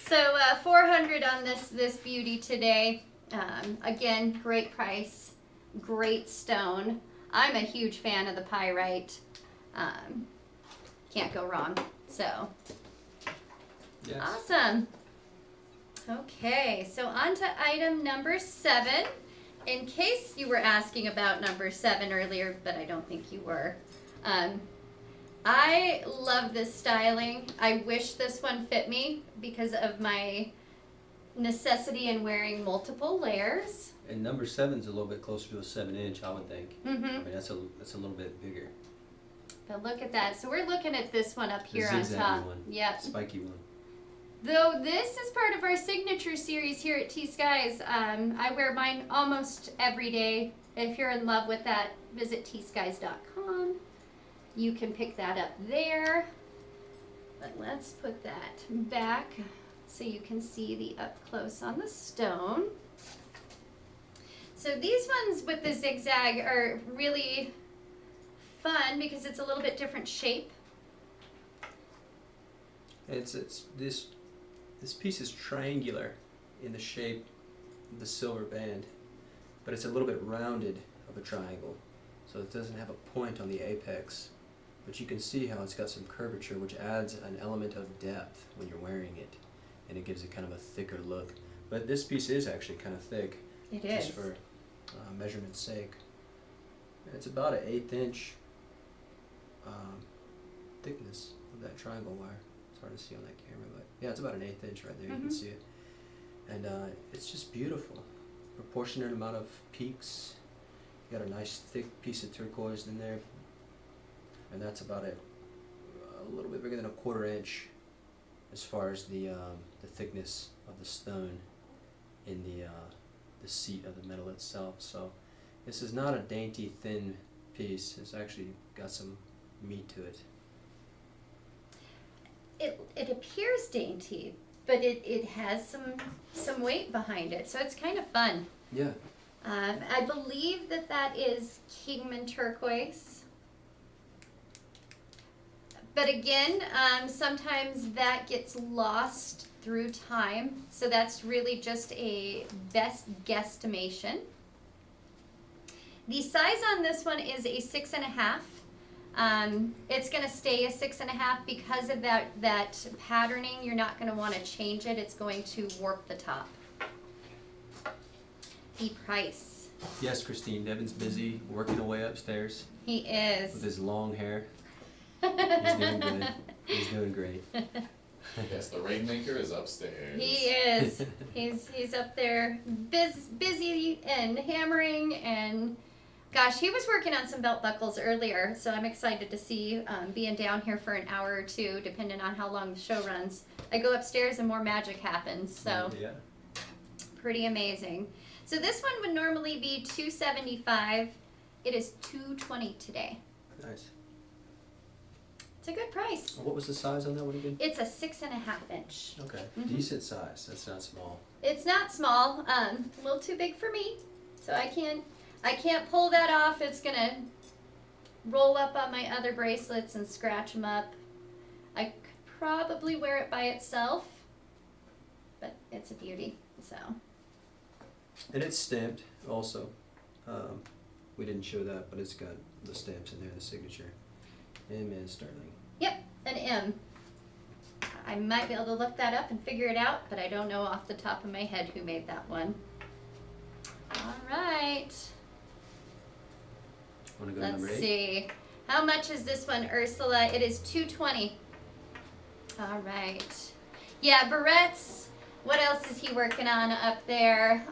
So 400 on this beauty today. Again, great price, great stone. I'm a huge fan of the pyrite. Can't go wrong. So Yes. awesome. Okay, so on to item number 7. In case you were asking about number 7 earlier, but I don't think you were. I love this styling. I wish this one fit me because of my necessity in wearing multiple layers. And number 7's a little bit closer to a 7-inch, I would think. I Mm-hmm. mean, that's a little bit bigger. But look at that. So we're looking at this one up The here on zigzaggy top. one. Yep. Spiky one. Though this is part of our signature series here at T.Skies. I wear mine almost every day. If you're in love with that, visit tskies.com. You can pick that up there. But let's put that back so you can see the up close on the stone. So these ones with the zigzag are really fun because it's a little bit different shape. It's this piece is triangular in the shape of the silver band, but it's a little bit rounded of a triangle, so it doesn't have a point on the apex. But you can see how it's got some curvature, which adds an element of depth when you're wearing it, and it gives it kind of a thicker look. But this piece is actually kind of thick, It just is. for measurement's sake. It's about an 1/8 inch thickness of that triangle wire. It's hard to see on that camera, but yeah, it's about an 1/8 inch right there. You can Mhm. see it, and it's just beautiful. Proportionate amount of peaks. You got a nice thick piece of turquoise in there, and that's about a little bit bigger than a 1/4 inch as far as the thickness of the stone in the seat of the metal itself. So this is not a dainty thin piece. It's actually got some meat to it. It appears dainty, but it has some weight behind it, so it's kind of fun. Yeah. I believe that is Kingman turquoise. But again, sometimes that gets lost through time, so that's really just a best guesstimation. The size on this one is a 6.5. It's going to stay a 6.5 because of that patterning. You're not going to want to change it. It's going to warp the top. The price. Yes, Christine. Devin's busy working away upstairs He with is. his long hair. He's doing good. He's doing great. Yes, the rainmaker is upstairs. He is. He's up there busy and hammering, and gosh, he was working on some belt buckles earlier, so I'm excited to see being down here for an hour or two, depending on how long the show runs. I go upstairs and more magic happens, so Yeah. pretty amazing. So this one would normally be $275. It is $220 today. Nice. It's a good price. What was the size on that one again? It's a 6.5 inch. Okay. Mhm. Decent size. That's not small. It's not small, a little too big for me, so I can't pull that off. It's gonna roll up on my other bracelets and scratch them up. I could probably wear it by itself, but it's a beauty, so. And it's stamped also. We didn't show that, but it's got the stamps in there, the signature. M.N. Sterling. Yep, an M. I might be able to look that up and figure it out, but I don't know off the top of my head who made that one. All right. Want to go to Let's number 8? see. How much is this one, Ursula? It is $2.20. All right. Yeah, barrettes. What else is he working on up there?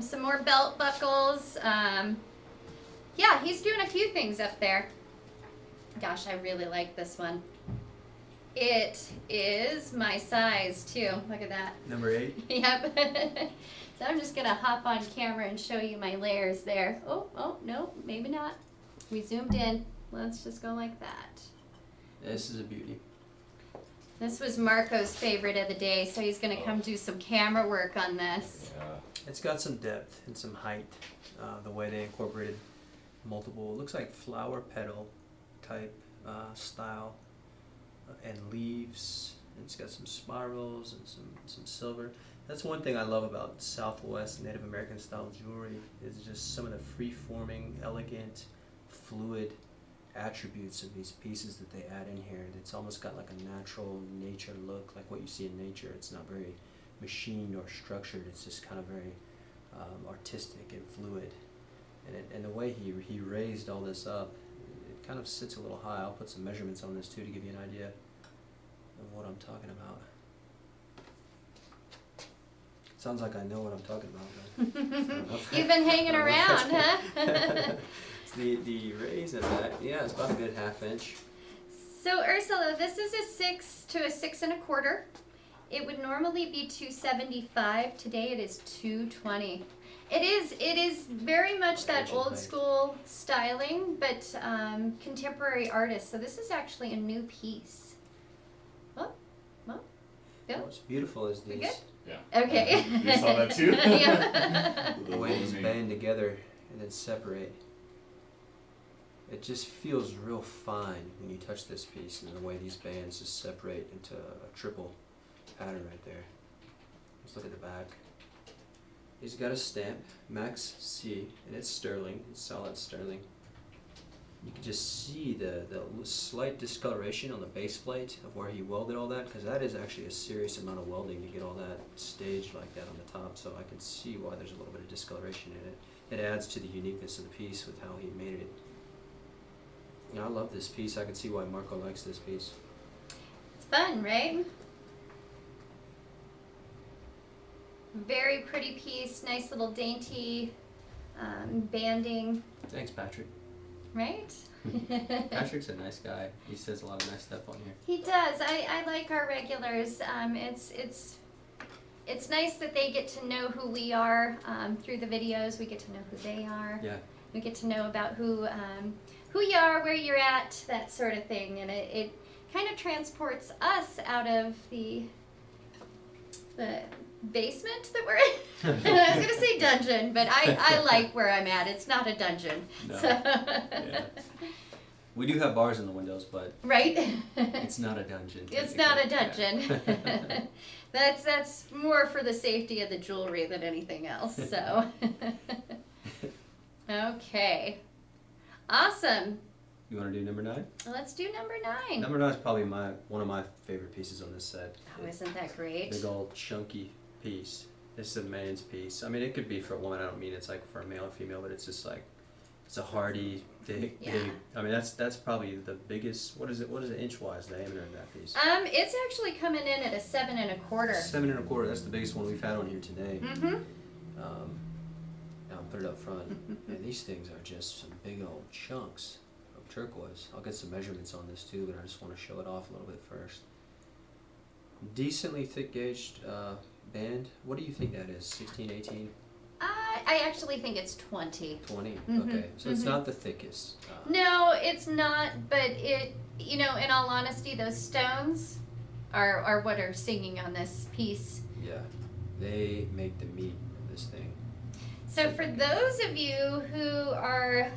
Some more belt buckles. Yeah, he's doing a few things up there. Gosh, I really like this one. It is my size too. Look at that. Number 8? Yep. So I'm just gonna hop on camera and show you my layers there. Oh, no, maybe not. We zoomed in. Let's just go like that. This is a beauty. This was Marco's favorite of the day, so he's gonna come do some camera work on this. Yeah. It's got some depth and some height. The way they incorporated multiple, looks like flower petal type style, and leaves. And it's got some spirals and some silver. That's one thing I love about Southwest Native American style jewelry, is just some of the free-forming, elegant, fluid attributes of these pieces that they add in here. It's almost got like a natural nature look, like what you see in nature. It's not very machined or structured. It's just kind of very artistic and fluid. And the way he raised all this up, it kind of sits a little high. I'll put some measurements on this too to give you an idea of what I'm talking about. Sounds like I know what I'm talking about. But I don't know if You've been hanging I don't know if around, that's- huh? It's the raise in that, yeah, it's about a good ½ inch. So Ursula, this is a 6 to a 6 1/4. It would normally be $2.75. Today it is $2.20. It is very much that Ancient old height. school styling, but contemporary artist. So this is actually a new piece. Yeah. What's beautiful is We these, good? Yeah. Okay. You saw that too? Yeah. the way these band together and then separate. It just feels real fine when you touch this piece, and the way these bands just separate into a triple pattern right there. Let's look at the back. He's got a stamp, Max C, and it's sterling, it's solid sterling. You can just see the slight discoloration on the base plate of where he welded all that, because that is actually a serious amount of welding to get all that staged like that on the top, so I can see why there's a little bit of discoloration in it. It adds to the uniqueness of the piece with how he made it. I love this piece. I can see why Marco likes this piece. It's fun, right? Very pretty piece, nice little dainty banding, Thanks, Patrick. right? Patrick's a nice guy. He says a lot of nice stuff on here. He does. I like our regulars. It's nice that they get to know who we are through the videos. We get to know who they are. Yeah. We get to know about who you are, where you're at, that sort of thing, and it kind of transports us out of the basement that we're in. I was gonna say dungeon, but I like where I'm at. It's not a dungeon. No. So Yeah. We do have bars in the windows, but right? it's not a dungeon. It's not a technically. dungeon. That's more for the safety of the jewelry than anything else. So, okay, awesome. You want to do number 9? Let's do number 9. Number 9 is probably one of my favorite pieces on this set. Oh, isn't that great? Big old chunky piece. This is a man's piece. I mean, it could be for a woman. I don't mean it's like for a male or female, but it's just like, it's a hardy, thick, Yeah. big. I mean, that's probably the biggest. What is it inch wise diameter in that piece? It's actually coming in at a 7 1/4. 7 1/4. That's the biggest one we've had on here today. Mm-hmm. I'll put it up front. And these things are just some big old chunks of turquoise. I'll get some measurements on this too, but I just want to show it off a little bit first. Decently thick gauged band. What do you think that is? 16, 18, I actually think it's 20. 20? Mhm, Okay, so it's mhm. not the thickest. No, it's not, but it, in all honesty, those stones are what are singing on this piece. Yeah, they make the meat of this thing. So for those of you who are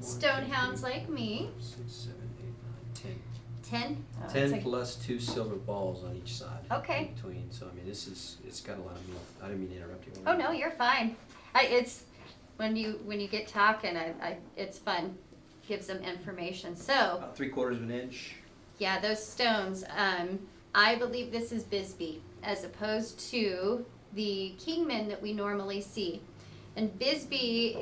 stone hounds like me, 6, 7, 8, 9, 10? Oh, 10. it's 10 plus 2 silver balls on each side. Okay. In between. So I mean, it's got a lot of meat. I didn't mean to interrupt you. Oh no, you're fine. It's when you get talking, it's fun. Gives them information. So About 3/4 of an inch. yeah, those stones. I believe this is Bisbee as opposed to the Kingman that we normally see. And Bisbee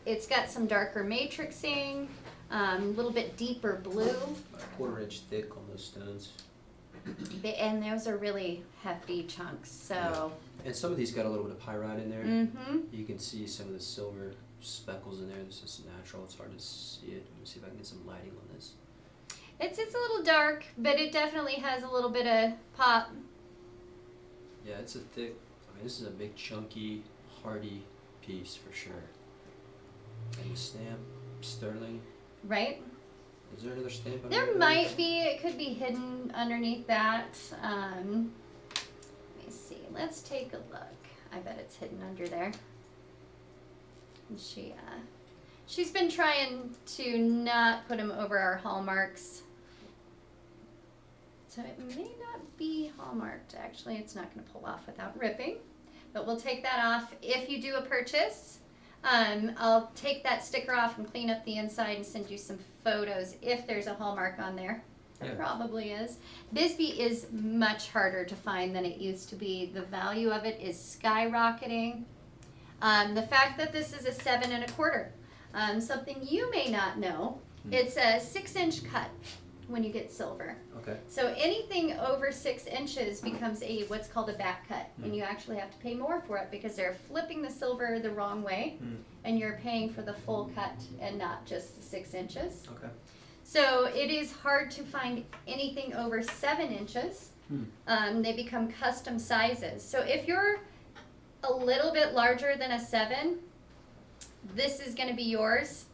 it's got some darker matrixing, a little bit deeper blue, About a 1/4 inch thick on those stones. and those are really hefty chunks. So, And some of these got a little bit of pyrite in there. mm-hmm. You can see some of the silver speckles in there. This is natural. It's hard to see it. Let me see if I can get some lighting on this. It's a little dark, but it definitely has a little bit of pop. Yeah, it's a thick. I mean, this is a big, chunky, hardy piece for sure. And the stamp, sterling. Right? Is there another stamp? There might be. It could be hidden underneath that. Let me see. Let's take a look. I bet it's hidden under there. And she's been trying to not put them over our hallmarks. So it may not be hallmarked. Actually, it's not going to pull off without ripping. But we'll take that off if you do a purchase. I'll take that sticker off and clean up the inside and send you some photos if there's a hallmark on there. There Yeah. probably is. Bisbee is much harder to find than it used to be. The value of it is skyrocketing. The fact that this is a 7 1/4, something you may not know, it's a 6-inch cut when you get silver. Okay. So anything over 6 inches becomes what's called a back cut, and you actually have to pay more for it because they're flipping the silver the wrong way, and you're paying for the full cut and not just the 6 inches. Okay. So it is hard to find anything over 7 inches. They become custom sizes. So if you're a little bit larger than a 7, this is going to be yours.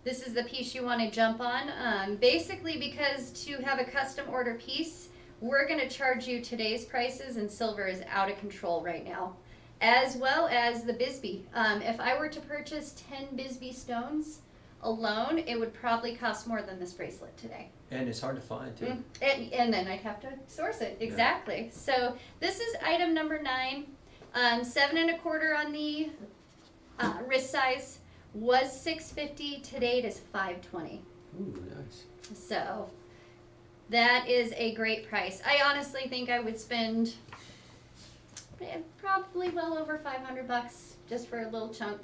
This is the piece you want to jump on. Basically, because to have a custom order piece, we're going to charge you today's prices, and silver is out of control right now, as well as the Bisbee. If I were to purchase 10 Bisbee stones alone, it would probably cost more than this bracelet today. And it's hard to find too. And then I'd have to source it, exactly. So this is item number 9, 7 1/4 on the wrist size. Was $650, today it is $520. Ooh, nice. So that is a great price. I honestly think I would spend probably well over $500 just for a little chunk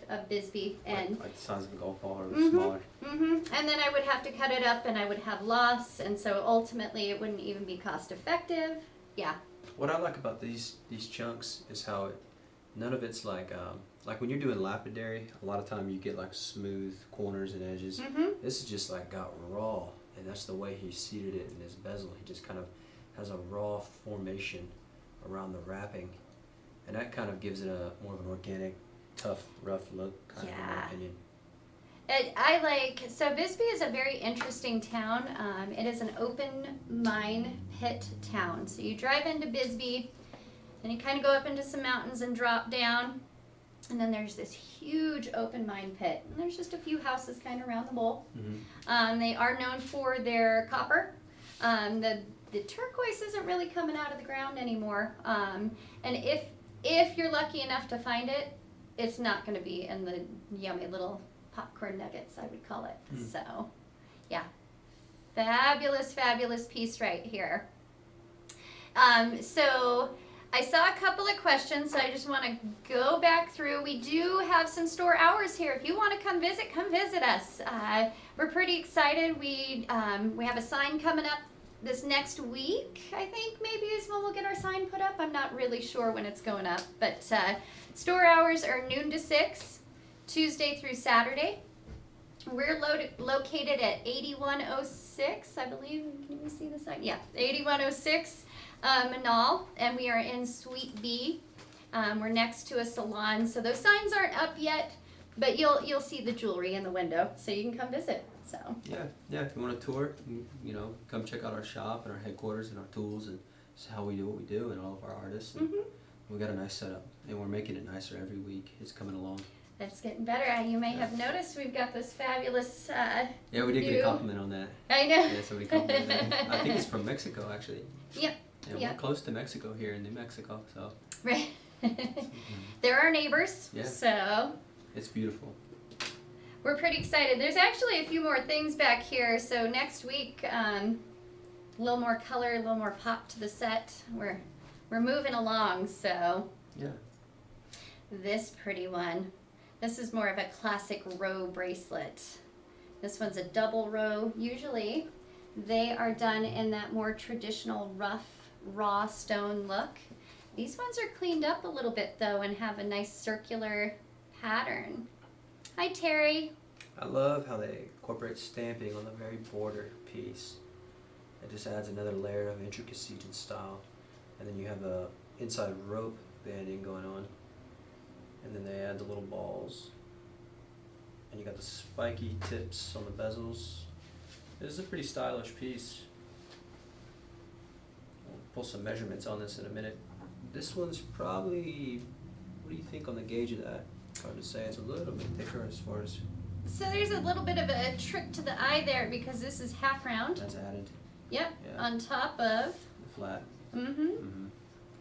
of Bisbee. And Like the size of a golf ball or Mhm. smaller. and then I would have to cut it up and I would have loss, and so ultimately it wouldn't even be cost effective. Yeah. What I like about these chunks is how none of it's like when you're doing lapidary, a lot of time you get like smooth corners and edges. This is just like got raw, and that's the way he seated it in his bezel. He just kind of has a raw formation around the wrapping, and that kind of gives it a more of an organic, tough, rough look, kind of, in my opinion. So Bisbee is a very interesting town. It is an open mine pit town. So you drive into Bisbee, and you kind of go up into some mountains and drop down, and then there's this huge open mine pit. And there's just a few houses kind of around the bowl. They are known for their copper. The turquoise isn't really coming out of the ground anymore. And if you're lucky enough to find it, it's not going to be in the yummy little popcorn nuggets, I would call it. So, yeah, fabulous, fabulous piece right here. So I saw a couple of questions, so I just want to go back through. We do have some store hours here. If you want to come visit us. We're pretty excited. We have a sign coming up this next week, I think maybe is when we'll get our sign put up. I'm not really sure when it's going up, but store hours are noon to 6, Tuesday through Saturday. We're located at 8106, I believe. Can you see the sign? Yeah, 8106 Manal, and we are in Suite B. We're next to a salon, so those signs aren't up yet, but you'll see the jewelry in the window, so you can come visit. So Yeah. If you want a tour, come check out our shop and our headquarters and our tools and see how we do what we do and all of our artists. And we got a nice setup, and we're making it nicer every week. It's coming along. that's getting better. You may have noticed we've got this fabulous. Yeah, we did get a compliment on that. I know. Yeah, somebody complimented that. I think it's from Mexico, actually. Yep. Yeah, Yep. we're close to Mexico here in New Mexico, so Right. They're our neighbors. Yeah. So it's beautiful. we're pretty excited. There's actually a few more things back here. So next week, a little more color, a little more pop to the set. We're moving along, so. Yeah. This pretty one. This is more of a classic row bracelet. This one's a double row. Usually they are done in that more traditional rough, raw stone look. These ones are cleaned up a little bit though and have a nice circular pattern. Hi Terry. I love how they incorporate stamping on the very border piece. It just adds another layer of intricacy to the style. And then you have the inside rope banding going on. And then they add the little balls. And you got the spiky tips on the bezels. This is a pretty stylish piece. We'll pull some measurements on this in a minute. This one's probably, what do you think on the gauge of that? Hard to say, it's a little bit thicker as far as So there's a little bit of a trick to the eye there because this is half round. that's added. Yep, Yeah. on top of. The flat. Mm-hmm.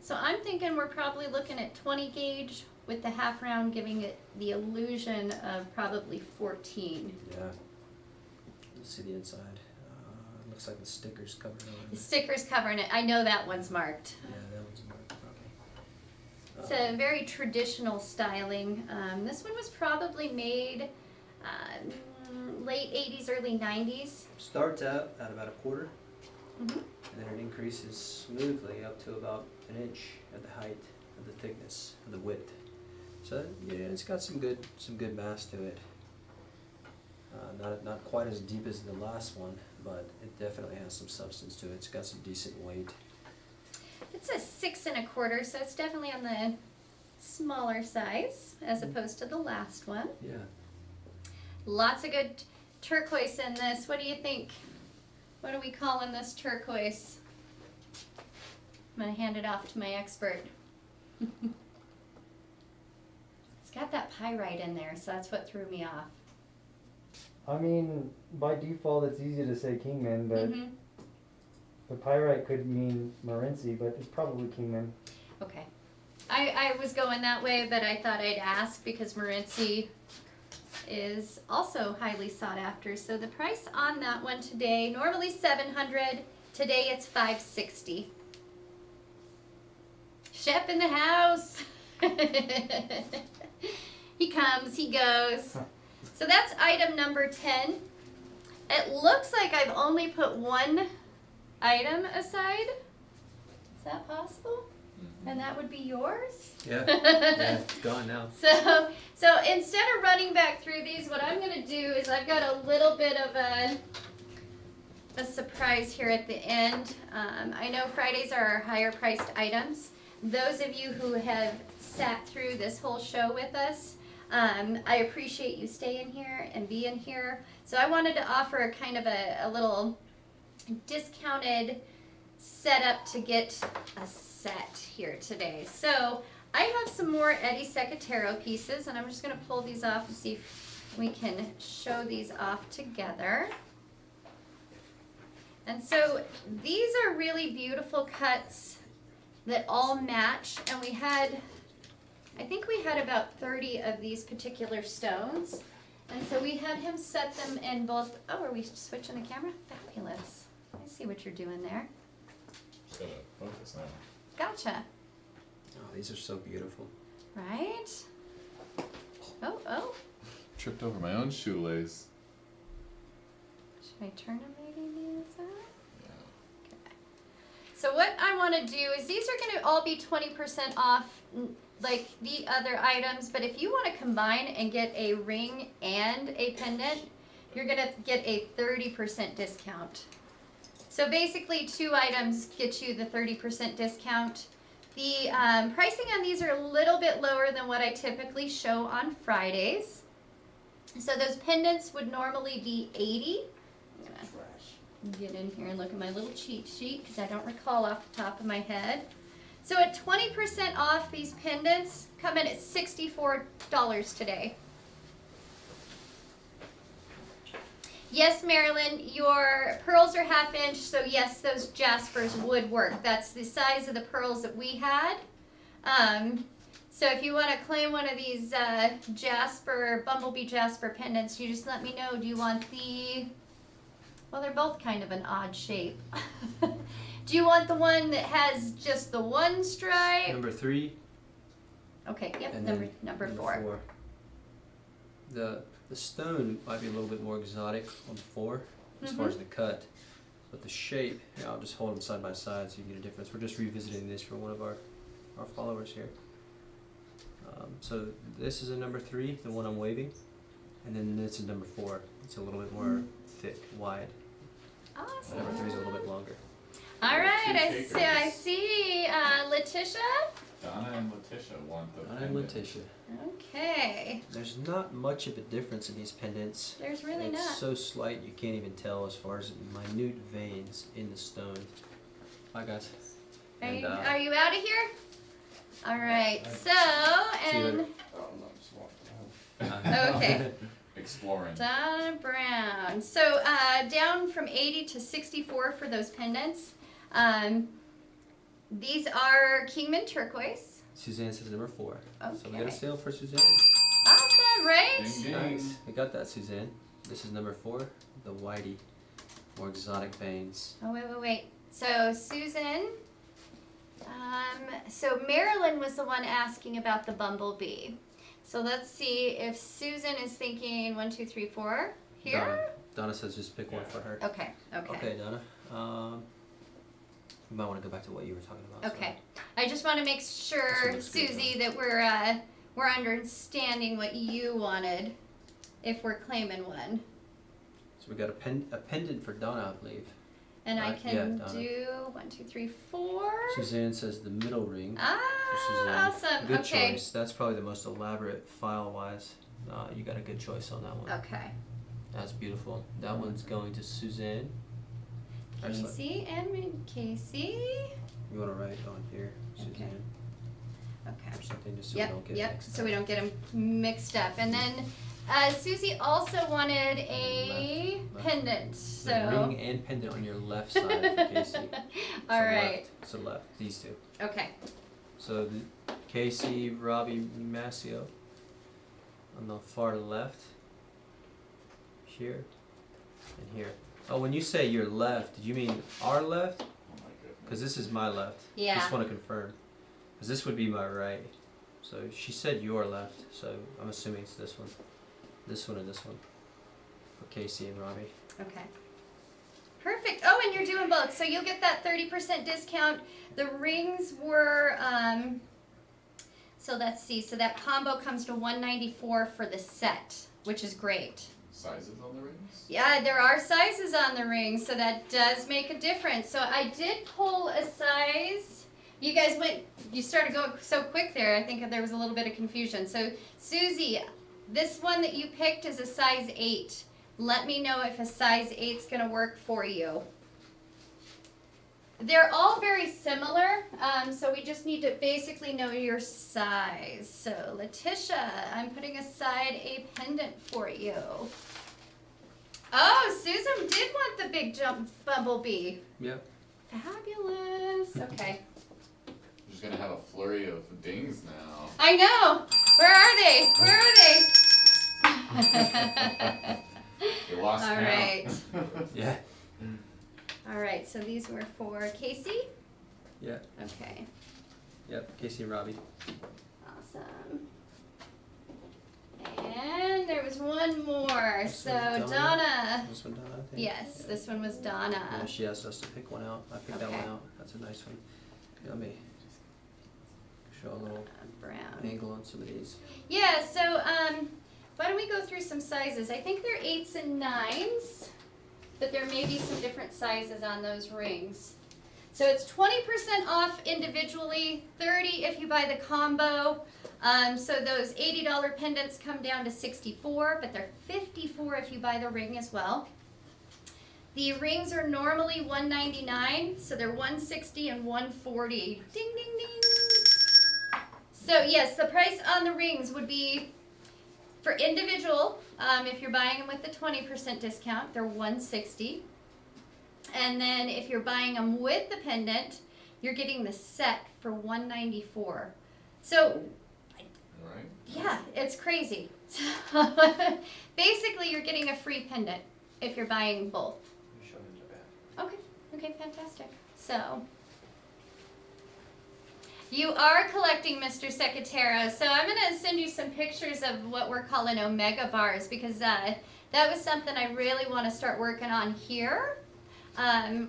So I'm thinking we're probably looking at 20 gauge with the half round giving it the illusion of probably 14. Yeah. Let's see the inside. Looks like the sticker's covered over. The sticker's covering it. I know that one's marked. Yeah, that one's marked. It's Okay. a very traditional styling. This one was probably made late 80s, early 90s. Starts out at about a quarter, Mm-hmm. and then it increases smoothly up to about an inch at the height, of the thickness, of the width. So yeah, it's got some good mass to it. Not quite as deep as the last one, but it definitely has some substance to it. It's got some decent weight. It's a 6 1/4, so it's definitely on the smaller size as opposed to the last one. Yeah. Lots of good turquoise in this. What do you think? What are we calling this turquoise? I'm going to hand it off to my expert. It's got that pyrite in there, so that's what threw me off. I mean, by default, it's easy to say Kingman, but Mm-hmm. the pyrite could mean Morenci, but it's probably Kingman. Okay. I was going that way, but I thought I'd ask because Morenci is also highly sought after. So the price on that one today, normally $700, today it's $560. Shep in the house. He comes, he goes. So that's item number 10. It looks like I've only put one item aside. Is that possible? And that would be yours? Yeah. Yeah. It's gone now. So instead of running back through these, what I'm going to do is I've got a little bit of a surprise here at the end. I know Fridays are our higher priced items. Those of you who have sat through this whole show with us, I appreciate you staying here and being here. So I wanted to offer a kind of a little discounted setup to get a set here today. So I have some more Eddie Secatero pieces, and I'm just going to pull these off and see if we can show these off together. And so these are really beautiful cuts that all match, and I think we had about 30 of these particular stones. And so we had him set them in both, oh, are we switching the camera? Fabulous. I see what you're doing there. Shut up. Focus now. Gotcha. Oh, these are so beautiful. Right? Oh. Tripped over my own shoelace. Should I turn them maybe these up? Yeah. Okay. So what I want to do is these are going to all be 20% off like the other items, but if you want to combine and get a ring and a pendant, you're going to get a 30% discount. So basically 2 items get you the 30% discount. The pricing on these are a little bit lower than what I typically show on Fridays. So those pendants would normally be $80. I'm gonna get in here and look at my little cheat sheet because I don't recall off the top of my head. So at 20% off, these pendants come in at $64 today. Yes, Marilyn, your pearls are 1/2 inch, so yes, those jaspers would work. That's the size of the pearls that we had. So if you want to claim one of these bumblebee jasper pendants, you just let me know. Do you want the Well, they're both kind of an odd shape. Do you want the one that has just the one stripe? Number 3. Okay, yep, And number then 4. The stone might be a little bit more exotic on 4 as far as the cut, but the shape. Yeah, I'll just hold them side by side so you get a difference. We're just revisiting this for one of our followers here. So this is a number 3, the one I'm waving, and then this is number 4. It's a little bit more thick, wide. Awesome. Number 3 is a little bit longer. All right, Two I takers. see. Letitia. Donna and Letitia want the I'm pendant. Letitia. Okay. There's not much of a difference in these pendants. There's really It's not. so slight you can't even tell as far as minute veins in the stone. Bye guys. Are you, And, are you out of here? All right. So, See you and later. Oh, no, just walking home. okay. Exploring. Donna Brown. So down from 80 to 64 for those pendants. These are Kingman turquoise. Suzanne says number 4. So we got a Okay. sale for Suzanne. Awesome, right? Ding, ding. Nice. We got that, Suzanne. This is number 4, the whitey. More exotic veins. Oh, wait. So Susan, so Marilyn was the one asking about the bumblebee. So let's see if Susan is thinking 1, 2, 3, 4 here. Donna says just pick one for her. Okay. Okay, Donna. We might want to go back to what you were talking about. Okay. I just want to make sure, looks good, Susie, that we're understanding what you wanted if we're claiming one. So we got a pendant for Donna, I believe. And I Right, yeah, can Donna. do 1, 2, 3, 4. Suzanne says the middle ring. for Ah, Suzanne. awesome. Good Okay. choice. That's probably the most elaborate file-wise. You got a good choice on that one. Okay. That's beautiful. That one's going to Suzanne. Excellent. Casey and Casey. You want to write on here, Suzanne, Okay. or something, just so we don't get Yep. mixed So up. we don't get them mixed up. And then Susie also wanted a Left. pendant. The So. ring and pendant on your left side for Casey. All So right. Left. So left. These two. Okay. So the Casey, Robbie, Mascio on the far left. Here and here. Oh, when you say your left, did you mean our left? Oh my goodness. Because this is my left. Yeah. Just want to confirm. Because this would be my right. So she said your left. So I'm assuming it's this one. This one and this one. For Casey and Robbie. Okay. Perfect. Oh, and you're doing both. So you'll get that 30% discount. The rings were, so let's see. So that combo comes to $194 for the set, which is great. Sizes on the rings? Yeah, there are sizes on the rings, so that does make a difference. So I did pull a size. You guys you started going so quick there. I think there was a little bit of confusion. So Susie, this one that you picked is a size 8. Let me know if a size 8 is going to work for you. They're all very similar, so we just need to basically know your size. So Letitia, I'm putting aside a pendant for you. Oh, Susan did want the big jump bumblebee. Yep. Fabulous. Okay. You're just gonna have a flurry of dings now. I know. Where are they? You lost All count. right. Yeah. All right. So these were for Casey. Yeah. Okay. Yep. Casey and Robbie. Awesome. And there was one more. This So one's Donna. This one, Donna, I think. Yes, Yeah. this one was Donna. Yeah, she asked us to pick one out. I picked that Okay. one out. That's a nice one. Let me show a little Brown. angle on some of these. Yeah, so why don't we go through some sizes? I think they're 8s and 9s, but there may be some different sizes on those rings. So it's 20% off individually, 30 if you buy the combo. So those $80 pendants come down to 64, but they're 54 if you buy the ring as well. The rings are normally $199, so they're $160 and $140. Ding, ding, ding. So yes, the price on the rings would be for individual. If you're buying them with the 20% discount, they're $160. And then if you're buying them with the pendant, you're getting the set for $194. So Right? yeah, it's crazy. So basically, you're getting a free pendant if you're buying both. Okay, fantastic. So, you are collecting, Mr. Secretaro. So I'm gonna send you some pictures of what we're calling omega bars because that was something I really want to start working on here,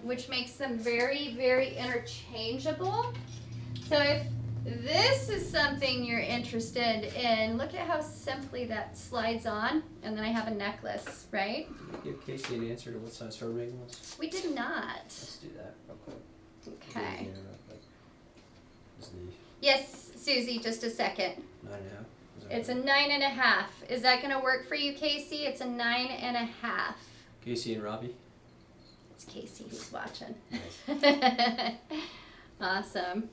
which makes them very, very interchangeable. So if this is something you're interested in, look at how simply that slides on, and then I have a necklace, right? Did you give Casey an answer to what size her ring was? We did not. Let's do that real quick. Okay. Yeah, real quick. Is the Yes, Susie, just a second. 9.5? Is that It's a right? 9.5. Is that gonna work for you, Casey? It's a 9.5. Casey and Robbie? It's Casey who's watching. Nice. Awesome.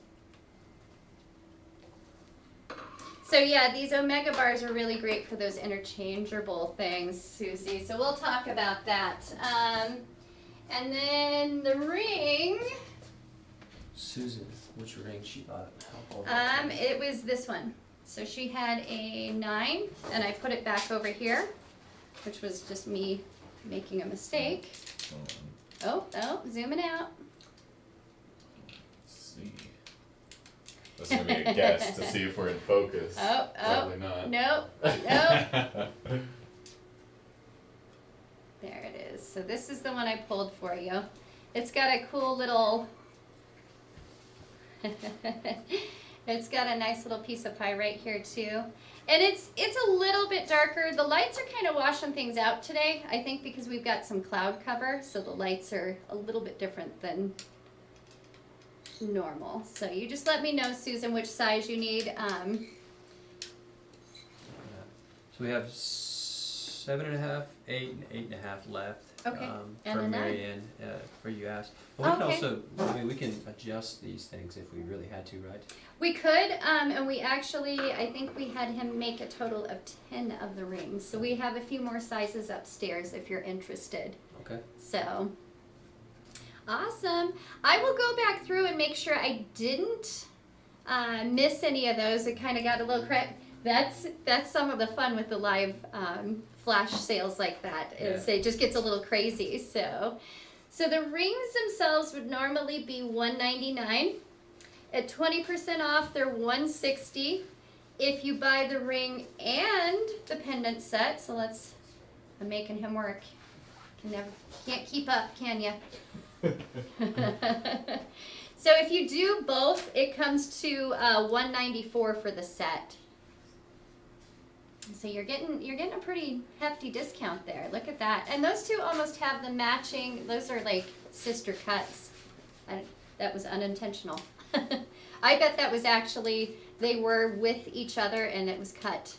So yeah, these omega bars are really great for those interchangeable things, Susie. So we'll talk about that. And then the ring. Susan, which ring she bought? How old? It was this one. So she had a 9, and I put it back over here, which was just me making a mistake. Oh, zooming out. Let's see. That's gonna be a guess to see if we're in focus. Oh, Probably not. nope, nope. There it is. So this is the one I pulled for you. It's got a cool little, it's got a nice little piece of pie right here too. And it's a little bit darker. The lights are kind of washing things out today, I think because we've got some cloud cover, so the lights are a little bit different than normal. So you just let me know, Susan, which size you need. Yeah. So we have 7.5, 8, and 8.5 left. Okay, and for a 9. Mary Ann, for you asked. But we can Okay. also, I mean, we can adjust these things if we really had to, right? We could, and we actually, I think we had him make a total of 10 of the rings. So we have a few more sizes upstairs if you're interested. Okay. So, awesome. I will go back through and make sure I didn't miss any of those. It kind of got a little That's some of the fun with the live flash sales like that is it just gets a little crazy. So the rings themselves would normally be $199. At 20% off, they're $160. If you buy the ring and the pendant set, so I'm making him work. Can't keep up, can ya? So if you do both, it comes to $194 for the set. So you're getting a pretty hefty discount there. Look at that. And those two almost have the matching. Those are like sister cuts. That was unintentional. I bet that was actually, they were with each other and it was cut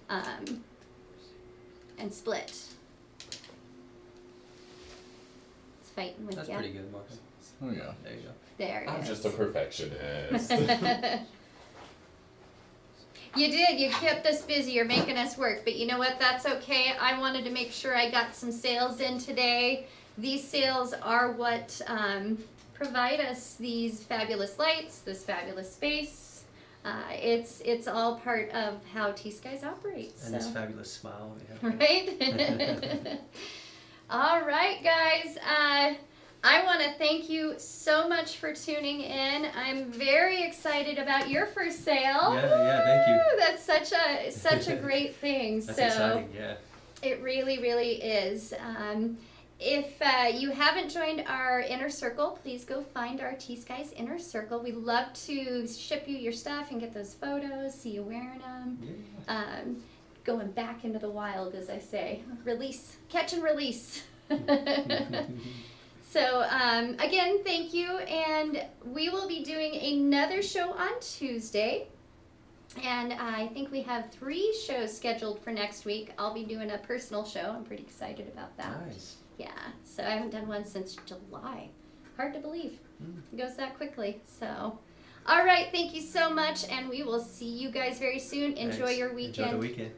and split. It's fighting with That's ya. pretty good, Martha. Oh yeah. There you go. There it I'm is. just a perfectionist. You did. You kept us busy. You're making us work. But you know what? That's okay. I wanted to make sure I got some sales in today. These sales are what provide us these fabulous lights, this fabulous space. It's all part of how T.Skies operates. And so. this fabulous smile we have. Right? All right, guys. I want to thank you so much for tuning in. I'm very excited about your first sale. Yeah, thank you. Woo, that's such a great thing. That's so exciting, yeah. it really, really is. If you haven't joined our inner circle, please go find our T.Skies inner circle. We love to ship you your stuff and get those photos, see you wearing them. Yeah. Going back into the wild, as I say. Release, catch and release. So, again, thank you, and we will be doing another show on Tuesday, and I think we have 3 shows scheduled for next week. I'll be doing a personal show. I'm pretty excited about that. Nice. Yeah, so I haven't done one since July. Hard to believe. It goes that quickly, so. All right, thank you so much, and we will see you guys very soon. Enjoy Thanks. your weekend. Enjoy the weekend.